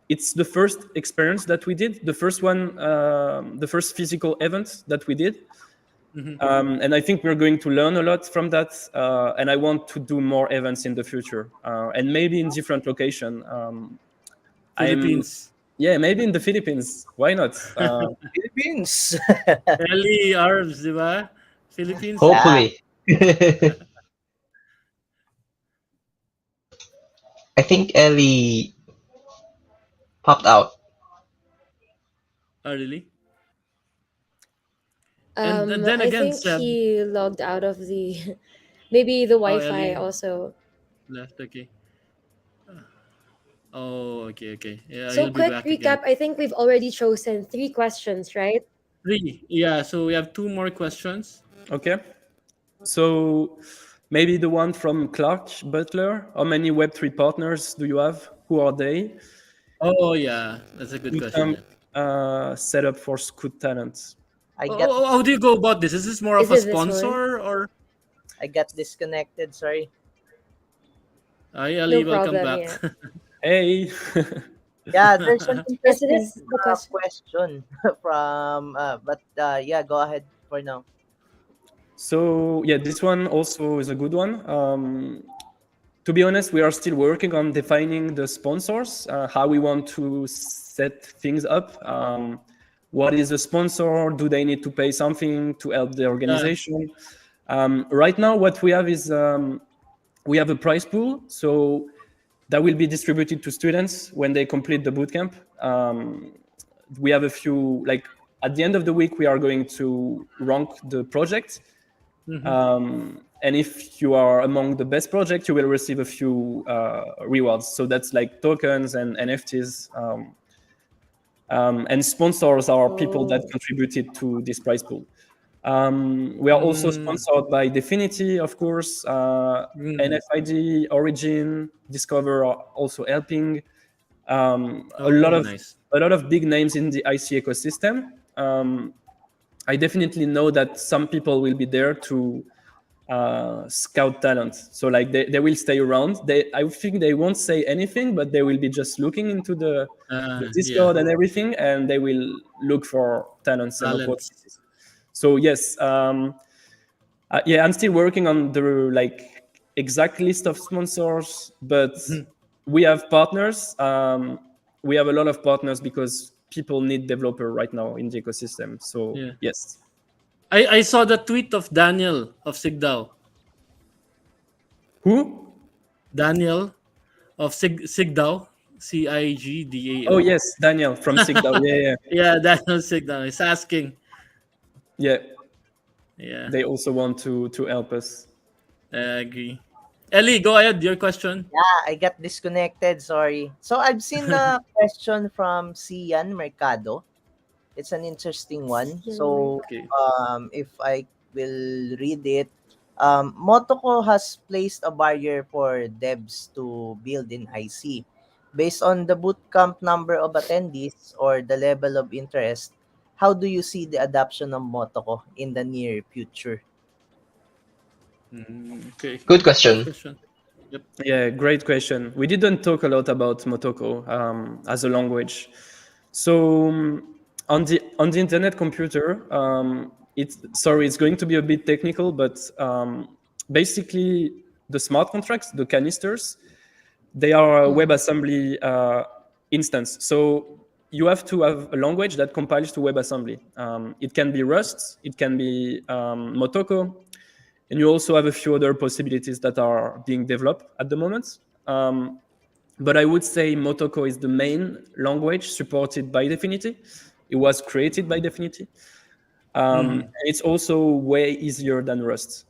S4: It's the first experience that we did, the first one, the first physical event that we did. And I think we're going to learn a lot from that. And I want to do more events in the future, and maybe in different location.
S2: Philippines.
S4: Maybe in the Philippines. Why not?
S5: Philippines.
S2: Eli, Harvz, di ba? Philippines.
S3: Hopefully. I think Ellie popped out.
S2: Oh, really?
S1: I
S2: And then again,
S1: think
S2: Seb.
S1: he logged out of the maybe the
S2: Oh,
S1: Wi-Fi
S2: Ellie
S1: also.
S2: left. Okay. Oh, okay. Yeah,
S1: So
S2: he'll be
S1: quick
S2: back again.
S1: recap. I think we've already chosen 3 questions, right?
S2: 3. Yeah, so we have 2 more questions.
S4: Okay. So maybe the one from Clark Butler. How many Web3 partners do you have? Who are they?
S2: Oh, yeah. That's a good question.
S4: Set up for Scoot Talent.
S2: How do you go about this? Is this more of
S1: Is
S2: a
S1: it this one?
S2: sponsor or?
S5: I got disconnected. Sorry.
S2: Hi, Ali.
S1: No
S2: Welcome
S1: problem,
S2: back.
S4: Hey.
S5: Yeah, there's an
S1: Yes, it
S5: interesting
S1: is the question.
S5: question from, but yeah, go ahead for now.
S4: So yeah, this one also is a good one. To be honest, we are still working on defining the sponsors, how we want to set things up. What is a sponsor? Do they need to pay something to help the organization? Right now, what we have is we have a prize pool. So that will be distributed to students when they complete the bootcamp. We have a few, like at the end of the week, we are going to rank the project. And if you are among the best project, you will receive a few rewards. So that's like tokens and NFTs. And sponsors are people that contributed to this prize pool. We are also sponsored by Definity, of course. NFID, Origin, Discover are also helping. A lot of big names in the IC ecosystem. I definitely know that some people will be there to scout talent. So like they will stay around. I think they won't say anything, but they will be just looking into the Discord and everything, and they will look for talents and opportunities. So yes, I'm still working on the like exact list of sponsors, but we have partners. We have a lot of partners because people need developer right now in the ecosystem. So yes.
S2: I saw the tweet of Daniel of Sigdao.
S4: Who?
S2: Daniel of Sigdao. CIGDAO.
S4: Oh yes, Daniel from Sigdao.
S2: Yeah, Daniel Sigdao. He's asking.
S4: Yeah.
S2: They
S4: also want to help us.
S2: I agree. Eli, go ahead. Your question.
S5: Yeah, I got disconnected. Sorry. So I've seen a question from Cian Mercado. It's an interesting one. So if I will read it, Motoko has placed a barrier for devs to build in IC. Based on the bootcamp number of attendees or the level of interest, how do you see the adoption of Motoko in the near future?
S2: Okay.
S3: Good question.
S2: Yep.
S4: Yeah, great question. We didn't talk a lot about Motoko as a language. So on the internet computer, it's going to be a bit technical, but basically the smart contracts, the canisters, they are a WebAssembly instance. So you have to have a language that compiles to WebAssembly. It can be Rust, it can be Motoko, and you also have a few other possibilities that are being developed at the moment. But I would say Motoko is the main language supported by Definity. It was created by Definity. It's also way easier than Rust.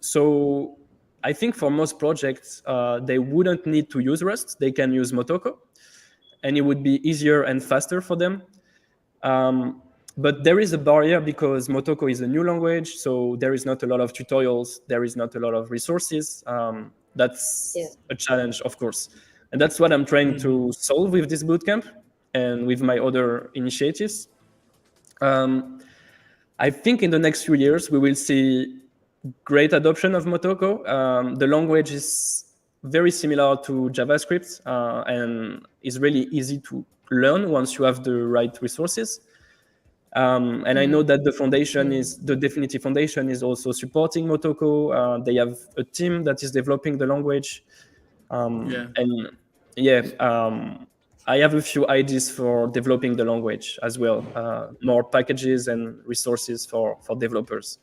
S4: So I think for most projects, they wouldn't need to use Rust. They can use Motoko, and it would be easier and faster for them. But there is a barrier because Motoko is a new language, so there is not a lot of tutorials, there is not a lot of resources. That's a challenge, of course. And that's what I'm trying to solve with this bootcamp and with my other initiatives. I think in the next few years, we will see great adoption of Motoko. The language is very similar to JavaScript and is really easy to learn once you have the right resources. And I know that the foundation the Definity Foundation is also supporting Motoko. They have a team that is developing the language. I have a few ideas for developing the language as well. More packages and resources for developers.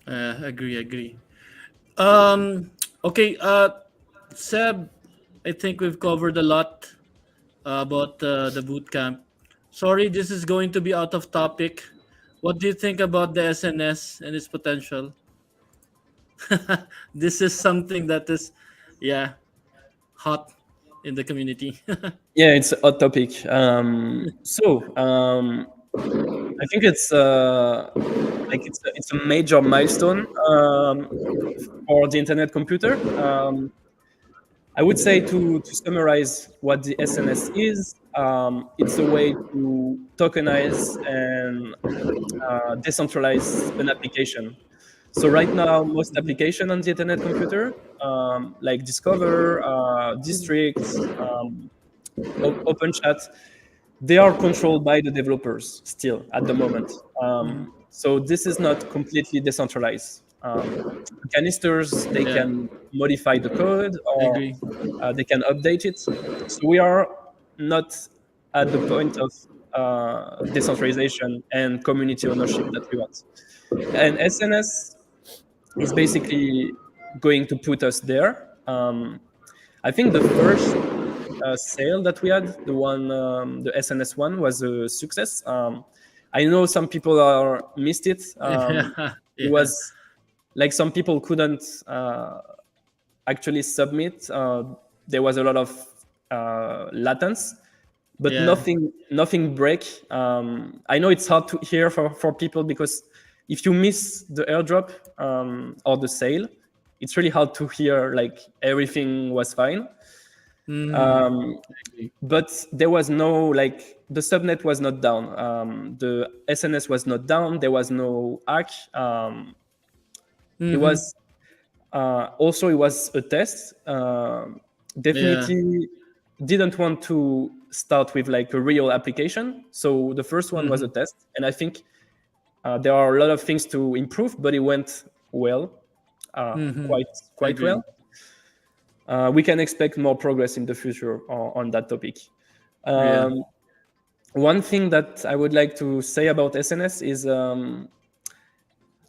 S2: Agree. Okay, Seb, I think we've covered a lot about the bootcamp. Sorry, this is going to be out of topic. What do you think about the SNS and its potential? This is something that is, hot in the community.
S4: Yeah, it's a hot topic. I think it's a major milestone for the internet computer. I would say to summarize what the SNS is, it's a way to tokenize and decentralize an application. So right now, most applications on the internet computer, like Discover, District, OpenChat, they are controlled by the developers still at the moment. So this is not completely decentralized. Canisters, they can modify the code or they can update it. So we are not at the point of decentralization and community ownership that we want. And SNS is basically going to put us there. I think the first sale that we had, the SNS one, was a success. I know some people are missed it. It was like some people couldn't actually submit. There was a lot of latence, but nothing break. I know it's hard to hear for people because if you miss the airdrop or the sale, it's really hard to hear like everything was fine. But there was no, like, the subnet was not down. The SNS was not down. There was no hack. It was also, it was a test. Definitely didn't want to start with like a real application. So the first one was a test. And I think there are a lot of things to improve, but it went well, quite well. We can expect more progress in the future on that topic. One thing that I would like to say about SNS is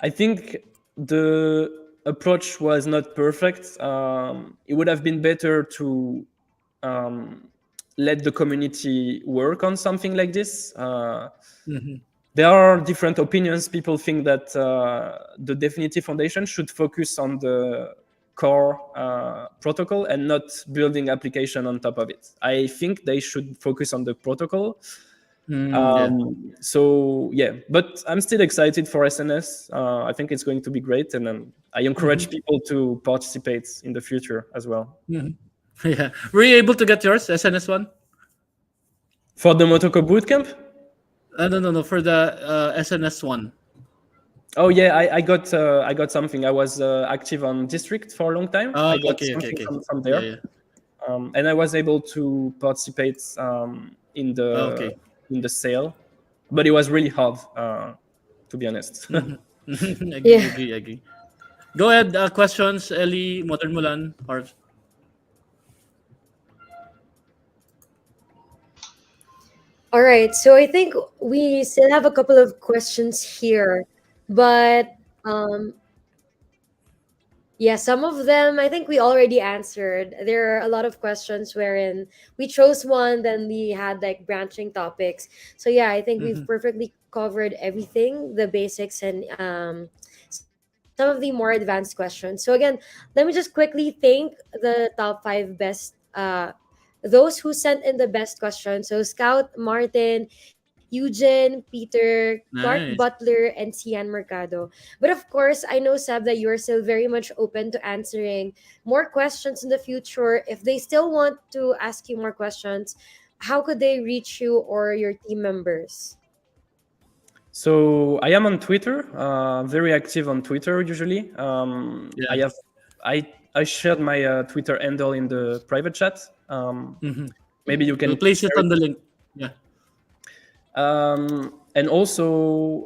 S4: I think the approach was not perfect. It would have been better to let the community work on something like this. There are different opinions. People think that the Definitive Foundation should focus on the core protocol and not building application on top of it. I think they should focus on the protocol. So yeah, but I'm still excited for SNS. I think it's going to be great, and I encourage people to participate in the future as well.
S2: Yeah, were you able to get yours, SNS one?
S4: For the Motoko Bootcamp?
S2: No, for the SNS one.
S4: Oh yeah, I got something. I was active on District for a long time. I got something from there, and I was able to participate in the sale, but it was really hard, to be honest.
S2: Agree. Go ahead. Questions, Eli, Modern Mulan, Harvz.
S1: All right, so I think we still have a couple of questions here, but yeah, some of them I think we already answered. There are a lot of questions wherein we chose one, then we had like branching topics. So yeah, I think we've perfectly covered everything, the basics, and some of the more advanced questions. So again, let me just quickly thank the top 5 best those who sent in the best questions. So Scout, Martin, Eugene, Peter, Clark Butler, and Cian Mercado. But of course, I know, Seb, that you're still very much open to answering more questions in the future. If they still want to ask you more questions, how could they reach you or your team members?
S4: So I am on Twitter, very active on Twitter usually. I shared my Twitter handle in the private chat. Maybe you can
S2: we'll place it on the link. Yeah.
S4: And also,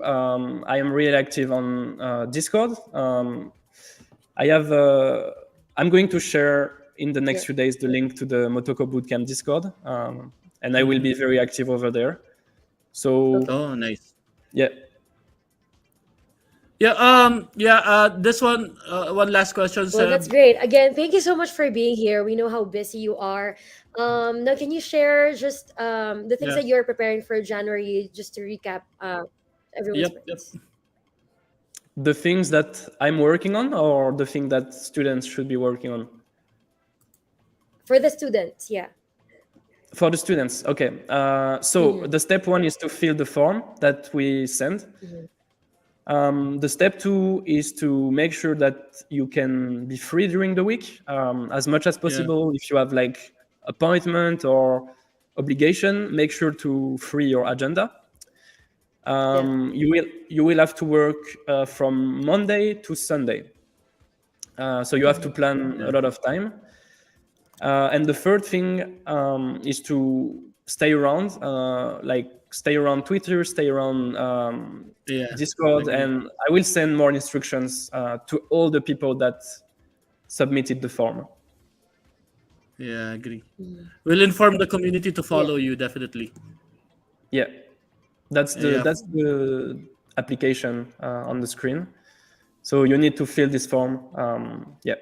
S4: I am really active on Discord. I'm going to share in the next few days the link to the Motoko Bootcamp Discord, and I will be very active over there. So,
S2: nice.
S4: Yeah.
S2: This one last question,
S1: Well,
S2: Seb.
S1: that's great. Again, thank you so much for being here. We know how busy you are. Now, can you share just the things that you're preparing for January, just to recap everyone's minds?
S4: The things that I'm working on, or the thing that students should be working on?
S1: For the students, yeah.
S4: For the students, okay. So the step 1 is to fill the form that we send. The step 2 is to make sure that you can be free during the week, as much as possible. If you have like appointment or obligation, make sure to free your agenda. You will have to work from Monday to Sunday, so you have to plan a lot of time. And the third thing is to stay around, stay around Twitter, stay around Discord, and I will send more instructions to all the people that submitted the form.
S2: Yeah, I agree. We'll inform the community to follow you, definitely.
S4: Yeah, that's the application on the screen. So you need to fill this form.
S2: Yep.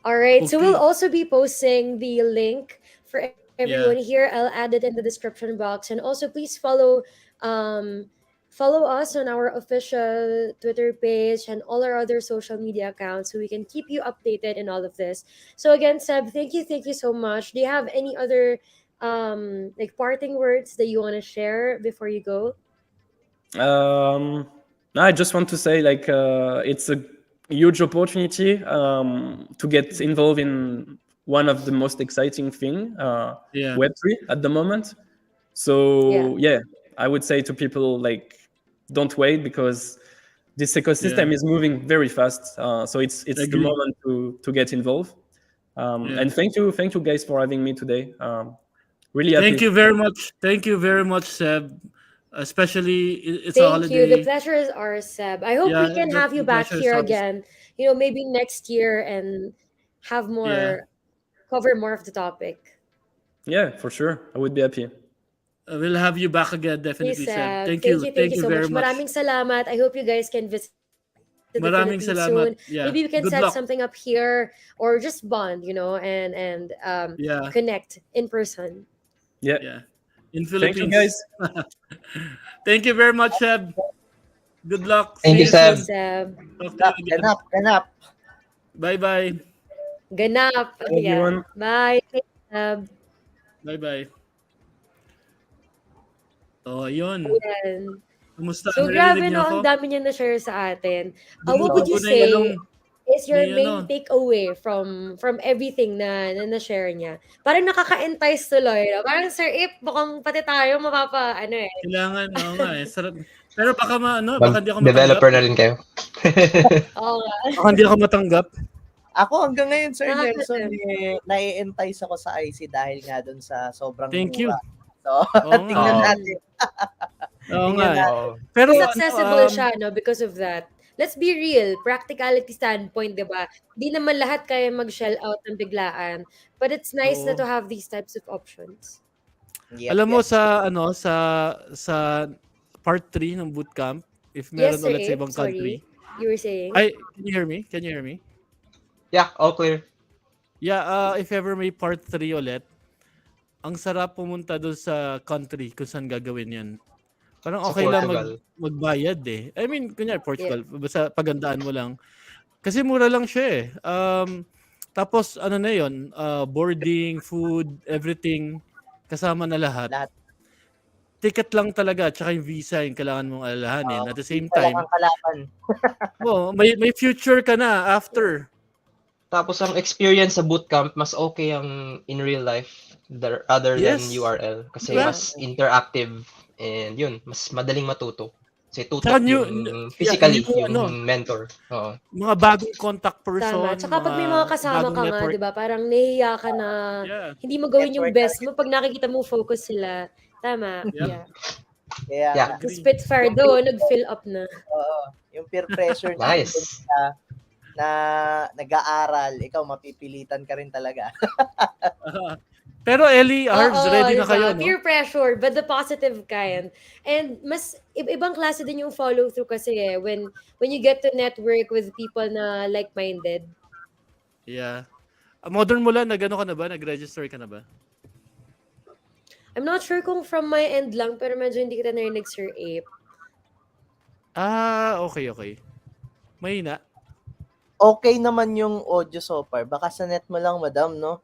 S1: All right. So we'll also be posting the link for everyone here. I'll add it in the description box, and also please follow us on our official Twitter page and all our other social media accounts so we can keep you updated in all of this. So again, Seb, thank you so much. Do you have any other like parting words that you want to share before you go?
S4: I just want to say it's a huge opportunity to get involved in one of the most exciting thing, Web3 at the moment. So I would say to people don't wait, because this ecosystem is moving very fast. So it's the moment to get involved. And thank you guys for having me today. Really happy.
S2: Thank you very much. Thank you very much, Seb. Especially it's a holiday.
S1: Thank you. The pleasure is ours, Seb. I hope we can have you back here again. Maybe next year and have cover more of the topic.
S4: Yeah, for sure. I would be happy.
S2: We'll have you back again, definitely, Seb. Thank you
S1: so
S2: very
S1: much. Maraming salamat. I hope you guys can visit the Philippines soon.
S2: Yeah.
S1: Maybe we can set something up here or just bond, and connect in person.
S4: Yeah.
S2: In Philippines.
S4: Thank you, guys.
S2: Thank you very much, Seb. Good luck.
S3: Thank you, Seb.
S5: Ganap.
S2: Bye-bye.
S1: Ganap.
S4: Everyone.
S1: Bye, Seb.
S2: Bye-bye. Oh, ayun. Kumusta?
S1: So, grabe ang dami niya na-share sa atin. What would you say is your main takeaway from everything na share niya? Parang nakaka-entice tuloy. Parang, Sir Ip, mukhang pati tayo
S2: Kailangan, nga sarap. Pero baka hindi ako matanggap.
S3: Developer na rin kayo.
S2: Baka hindi ako matanggap.
S5: Ako hanggang ngayon, Sir Nelson, nai-entice ako sa IC dahil nga dun sa sobrang
S2: Thank you.
S5: So, tingnan natin.
S2: Oo nga.
S1: Pero accessible siya, because of that. Let's be real, practicality standpoint, di ba? Di naman lahat kaya mag-shell out ng biglaan. But it's nice na to have these types of options.
S2: Alam mo sa part 3 ng bootcamp, if meron ulit sa ibang country.
S1: You were saying?
S2: Can you hear me? Can you hear me?
S3: Yeah, all clear.
S2: Yeah, if ever may part 3 ulit, ang sarap pumunta doon sa country kung saan gagawin yan. Parang okay lang magbayad eh. I mean, kunyari Portugal, basta pagandaan mo lang. Kasi mura lang siya eh. Tapos ano na yun, boarding, food, everything, kasama na lahat. Ticket lang talaga, tsaka yung visa yung kailangan mong alalahanin. At the same time, may future ka na after.
S3: Tapos ang experience sa bootcamp, mas okay ang in real life other than URL. Kasi mas interactive and yun, mas madaling matuto. Kasi tutok yung physically, yung mentor. Oo.
S2: Mga bagong contact person.
S1: Tama. Tsaka pag may mga kasama ka nga, di ba? Parang nahiya ka na hindi mo gawin yung best mo. Pag nakikita mo, focus sila. Tama.
S5: Yeah.
S1: Yung Spitfire doon, nag-fill up na.
S5: Oo. Yung peer pressure na nag-aaral, ikaw mapipilitan ka rin talaga.
S2: Pero Eli, Harvz, ready na kayo, no?
S1: Peer pressure, but the positive kind. And mas ibang klase din yung follow-through kasi when you get to network with people na like-minded.
S2: Yeah. Modern Mulan, nag-ano ka na ba? Nag-register ka na ba?
S1: I'm not sure kung from my end lang, pero medyo hindi kita narinig, Sir Ape.
S2: Okay. Mahina.
S5: Okay naman yung audio so far. Baka sa net mo lang, madam, no?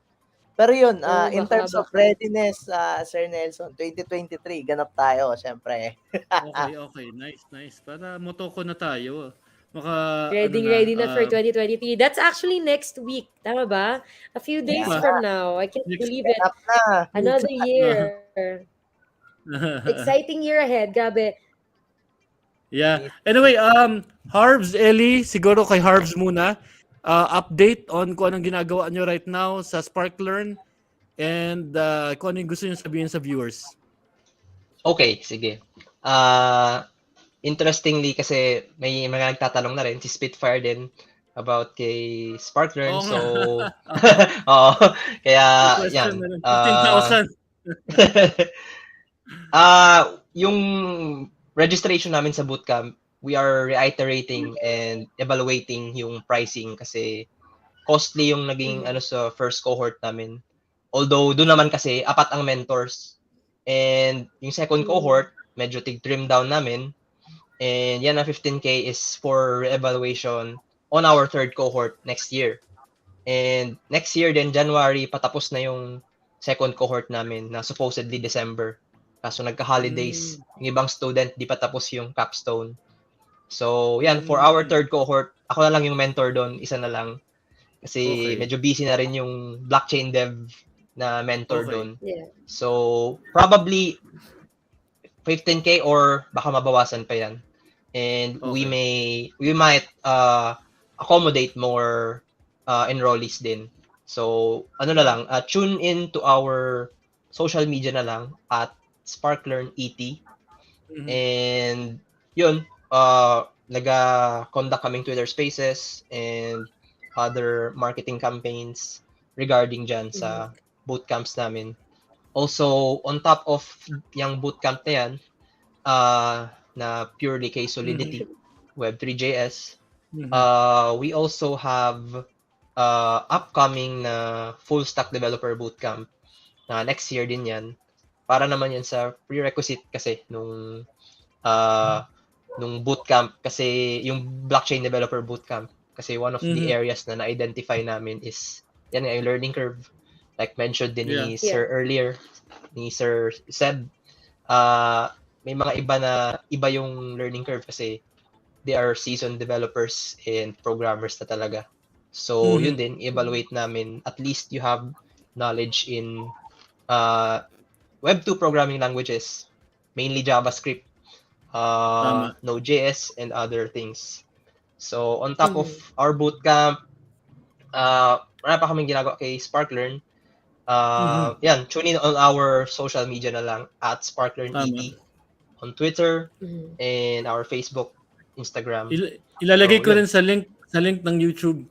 S5: Pero yun, in terms of readiness, Sir Nelson, 2023, ganap tayo, syempre.
S2: Okay. Nice. Para Motoko na tayo.
S1: Ready na for 2023. That's actually next week. Tama ba? A few days from now. I can't believe it. Another year. Exciting year ahead. Grabe.
S2: Yeah. Anyway, Harvz, Eli, siguro kay Harvz muna. update on kung anong ginagawa nyo right now sa SparkLearn and kung ano yung gusto nyo sabihin sa viewers.
S3: Okay, sige. Interestingly kasi may mga nagtatanong na rin si Spitfire din about kay SparkLearn.
S2: Oo nga.
S3: So oo, kaya
S2: Question
S3: yan.
S2: na rin. 15,000.
S3: Yung registration namin sa bootcamp, we are reiterating and evaluating yung pricing kasi costly yung naging sa first cohort namin. Although doon naman kasi apat ang mentors. And yung second cohort, medyo tig-trim down namin. And yan na 15K is for re-evaluation on our third cohort next year. And next year din, January, patapos na yung second cohort namin na supposedly December. Kaso nagka-holidays. Yung ibang student, di pa tapos yung capstone. So, yan, for our third cohort, ako na lang yung mentor doon, isa na lang. Kasi medyo busy na rin yung blockchain dev na mentor doon.
S1: Yeah.
S3: So, probably 15K or baka mabawasan pa yan. And we might accommodate more enrollees din. So, ano na lang, tune in to our social media na lang at SparkLearn ET. And yun, naga-conduct kaming Twitter Spaces and other marketing campaigns regarding dyan sa bootcamps namin. Also, on top of yung bootcamp na yan, na purely case Solidity, Web3.js, we also have upcoming na full stack developer bootcamp na next year din yan. Para naman yan sa prerequisite kasi nung bootcamp kasi yung blockchain developer bootcamp kasi one of the areas na na-identify namin is yan yung learning curve. Like mentioned din ni Sir earlier, ni Sir Seb, may mga iba yung learning curve kasi they are seasoned developers and programmers na talaga. So, yun din, evaluate namin. At least you have knowledge in Web2 programming languages, mainly JavaScript, Node.js, and other things. So, on top of our bootcamp, marami pa kaming ginagawa kay SparkLearn. Yan, tune in on our social media na lang at SparkLearn ET on Twitter and our Facebook, Instagram.
S2: Ilalagay ko rin sa link ng YouTube.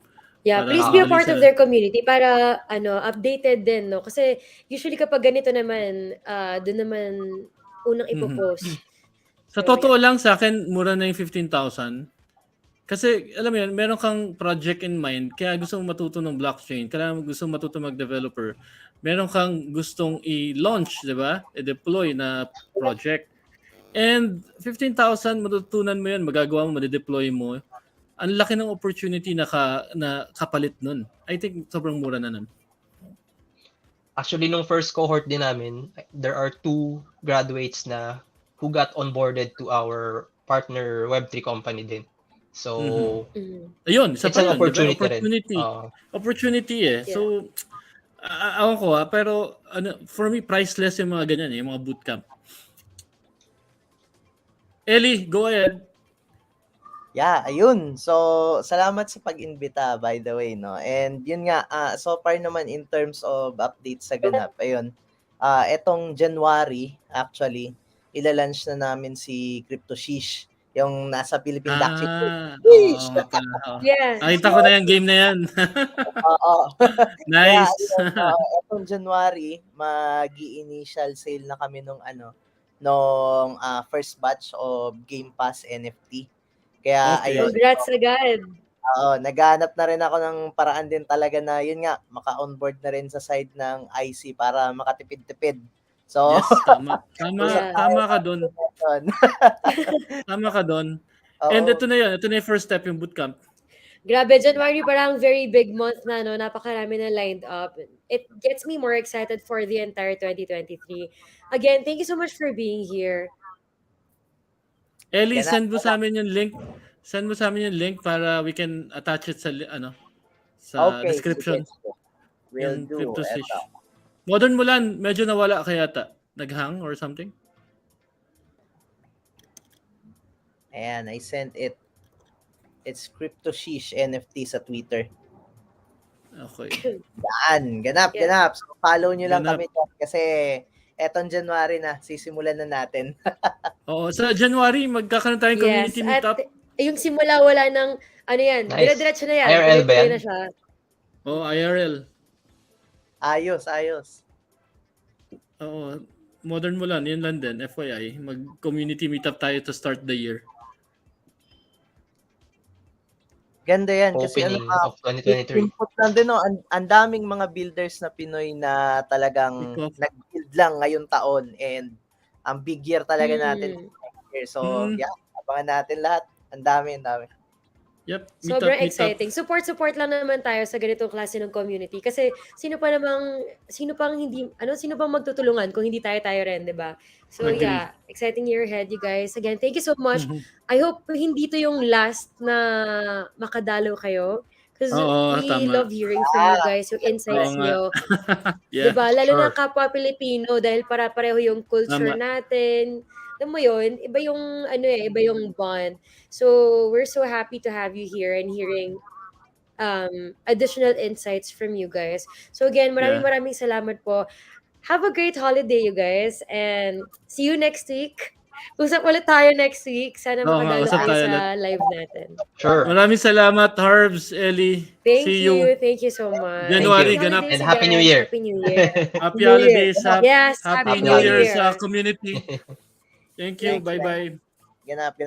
S1: Yeah, please be a part of their community para updated din, no? Kasi usually kapag ganito naman, doon naman unang ipopost.
S2: Sa totoo lang sa akin, mura na yung 15,000. Kasi alam mo yun, meron kang project in mind, kaya gusto mong matuto ng blockchain, kaya gusto mong matuto mag-developer. Meron kang gustong i-launch, di ba? I-deploy na project. And 15,000, matutunan mo yun, magagawa mo, ma-deploy mo. Ang laki ng opportunity na kapalit nun. I think sobrang mura na nun.
S3: Actually, nung first cohort din namin, there are 2 graduates na who got onboarded to our partner Web3 company din. So,
S2: ayun,
S3: it's an opportunity,
S2: diba? Opportunity eh. Yeah. So, ako ko pero for me, priceless yung mga ganyan yung mga bootcamp. Eli, go ahead.
S5: Yeah, ayun. So, salamat sa pag-imbita, by the way, no? And yun nga, so far naman in terms of updates sa ganap, ayun, etong January, actually, ilalunch na namin si Cryptosheesh, yung nasa Philippine blockchain.
S1: Yes.
S2: Nakita ko na yung game na yan. Nice.
S5: Kaya, etong January, mag-i-initial sale na kami nung first batch of Game Pass NFT. Kaya ayun.
S1: Congrats agad.
S5: Naghahanap na rin ako ng paraan din talaga na yun nga, maka-onboard na rin sa side ng IC para makatipid-tipid. So,
S2: yes, tama ka doon. Tama ka doon. And ito na yung first step, yung bootcamp.
S1: Grabe, January parang very big month na, no? Napakarami na lined up. It gets me more excited for the entire 2023. Again, thank you so much for being here.
S2: Eli, send mo sa amin yung link. Send mo sa amin yung link para we can attach it sa description.
S5: Will do.
S2: Modern Mulan, medyo nawala kaya nag-hang or something?
S5: Ayan, I sent it. It's Cryptosheesh NFT sa Twitter.
S2: Okay.
S5: Ganap. So, follow nyo lang
S2: Ganap.
S5: kami dyan kasi etong January na, sisimulan na natin.
S2: Oo, sa January, magkakaroon tayong community
S1: Yes,
S2: meetup.
S1: at yung simula wala ng, ano yan,
S3: Nice.
S1: dire-diretso na yan.
S3: IRL ba
S1: Tuloy-tuloy
S3: yan?
S1: na siya.
S2: Oo, IRL.
S5: Ayos.
S2: Oo, Modern Mulan, yun lang din, FYI. Mag-community meetup tayo to start the year.
S5: Ganda yan kasi
S3: Opening of 2023.
S5: input lang din, no? Ang daming mga builders na Pinoy na talagang nag-build lang ngayong taon and ang big year talaga natin next year. So, yeah, abangan natin lahat. Ang dami.
S2: Yep,
S1: Sobrang
S2: meetup.
S1: exciting. Support lang naman tayo sa ganitong klase ng community kasi sino pang magtutulungan kung hindi tayo rin, 'di ba? So
S2: Agree.
S1: yeah, exciting year ahead, you guys. Again, thank you so much. I hope hindi to yung last na makadalo kayo because we love hearing from you guys, yung insights nyo.
S2: Yeah,
S1: diba? Lalo na kapwa Pilipino dahil pareho yung culture natin. Alam mo yun, iba yung bond. So, we're so happy to have you here and hearing additional insights from you guys. So again, maraming salamat po. Have a great holiday, you guys. And see you next week. Usap ulit tayo next week. Sana makadalo kayo sa live natin.
S3: Sure.
S2: Maraming salamat, Harvz, Eli.
S1: Thank
S2: See
S1: you. Thank you so much.
S2: January,
S1: Happy
S2: ganap.
S1: holidays,
S3: And Happy
S1: guys.
S3: New Year.
S1: Happy New Year.
S2: Happy holidays.
S1: Yes,
S2: Happy
S1: Happy
S2: New
S1: New
S2: Year
S1: Year.
S2: sa community. Thank you. Bye-bye.
S5: Ganap.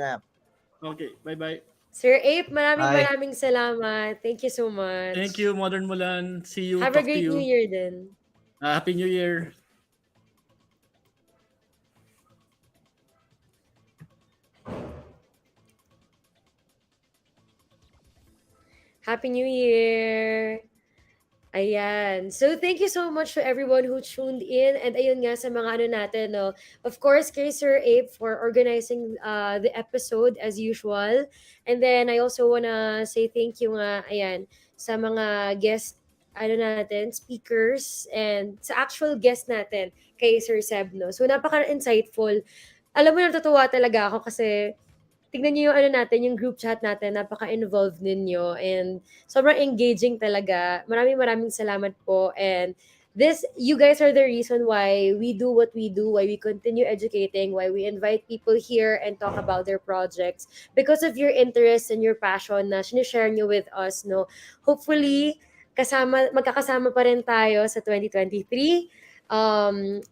S2: Okay, bye-bye.
S1: Sir Ape, maraming salamat. Thank you so much.
S2: Thank you, Modern Mulan. See you.
S1: Have a great New Year din.
S2: Happy New Year.
S1: Happy New Year! Ayan. So, thank you so much to everyone who tuned in. And ayun nga sa mga natin, no? Of course, kay Sir Ape for organizing the episode as usual. And then, I also wanna say thank you nga, ayan, sa mga guest, natin, speakers, and sa actual guest natin, kay Sir Seb, no? So, napaka-insightful. Alam mo, natutuwa talaga ako kasi tignan niyo yung natin, yung group chat natin, napaka-involved ninyo and sobrang engaging talaga. Maraming salamat po and you guys are the reason why we do what we do, why we continue educating, why we invite people here and talk about their projects because of your interest and your passion na sinishare nyo with us, no? Hopefully, magkakasama pa rin tayo sa 2023.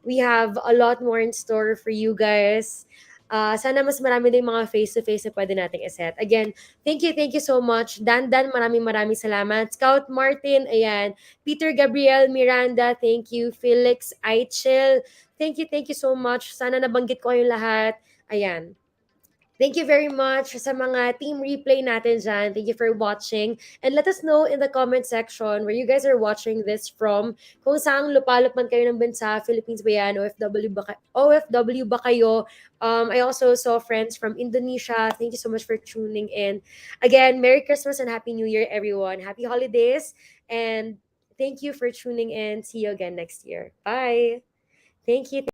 S1: We have a lot more in store for you guys. Sana mas marami din mga face-to-face na pwede nating iset. Again, thank you so much. Dan, maraming salamat. Scout Martin, ayan. Peter Gabriel Miranda, thank you. Felix Aichel, thank you so much. Sana nabanggit ko kayong lahat. Ayan. Thank you very much sa mga team replay natin dyan. Thank you for watching. And let us know in the comment section where you guys are watching this from. Kung saan lupalop man kayo ng bansa, Philippines ba yan, OFW ba kayo? I also saw friends from Indonesia. Thank you so much for tuning in. Again, Merry Christmas and Happy New Year, everyone. Happy holidays. And thank you for tuning in. See you again next year. Bye. Thank you.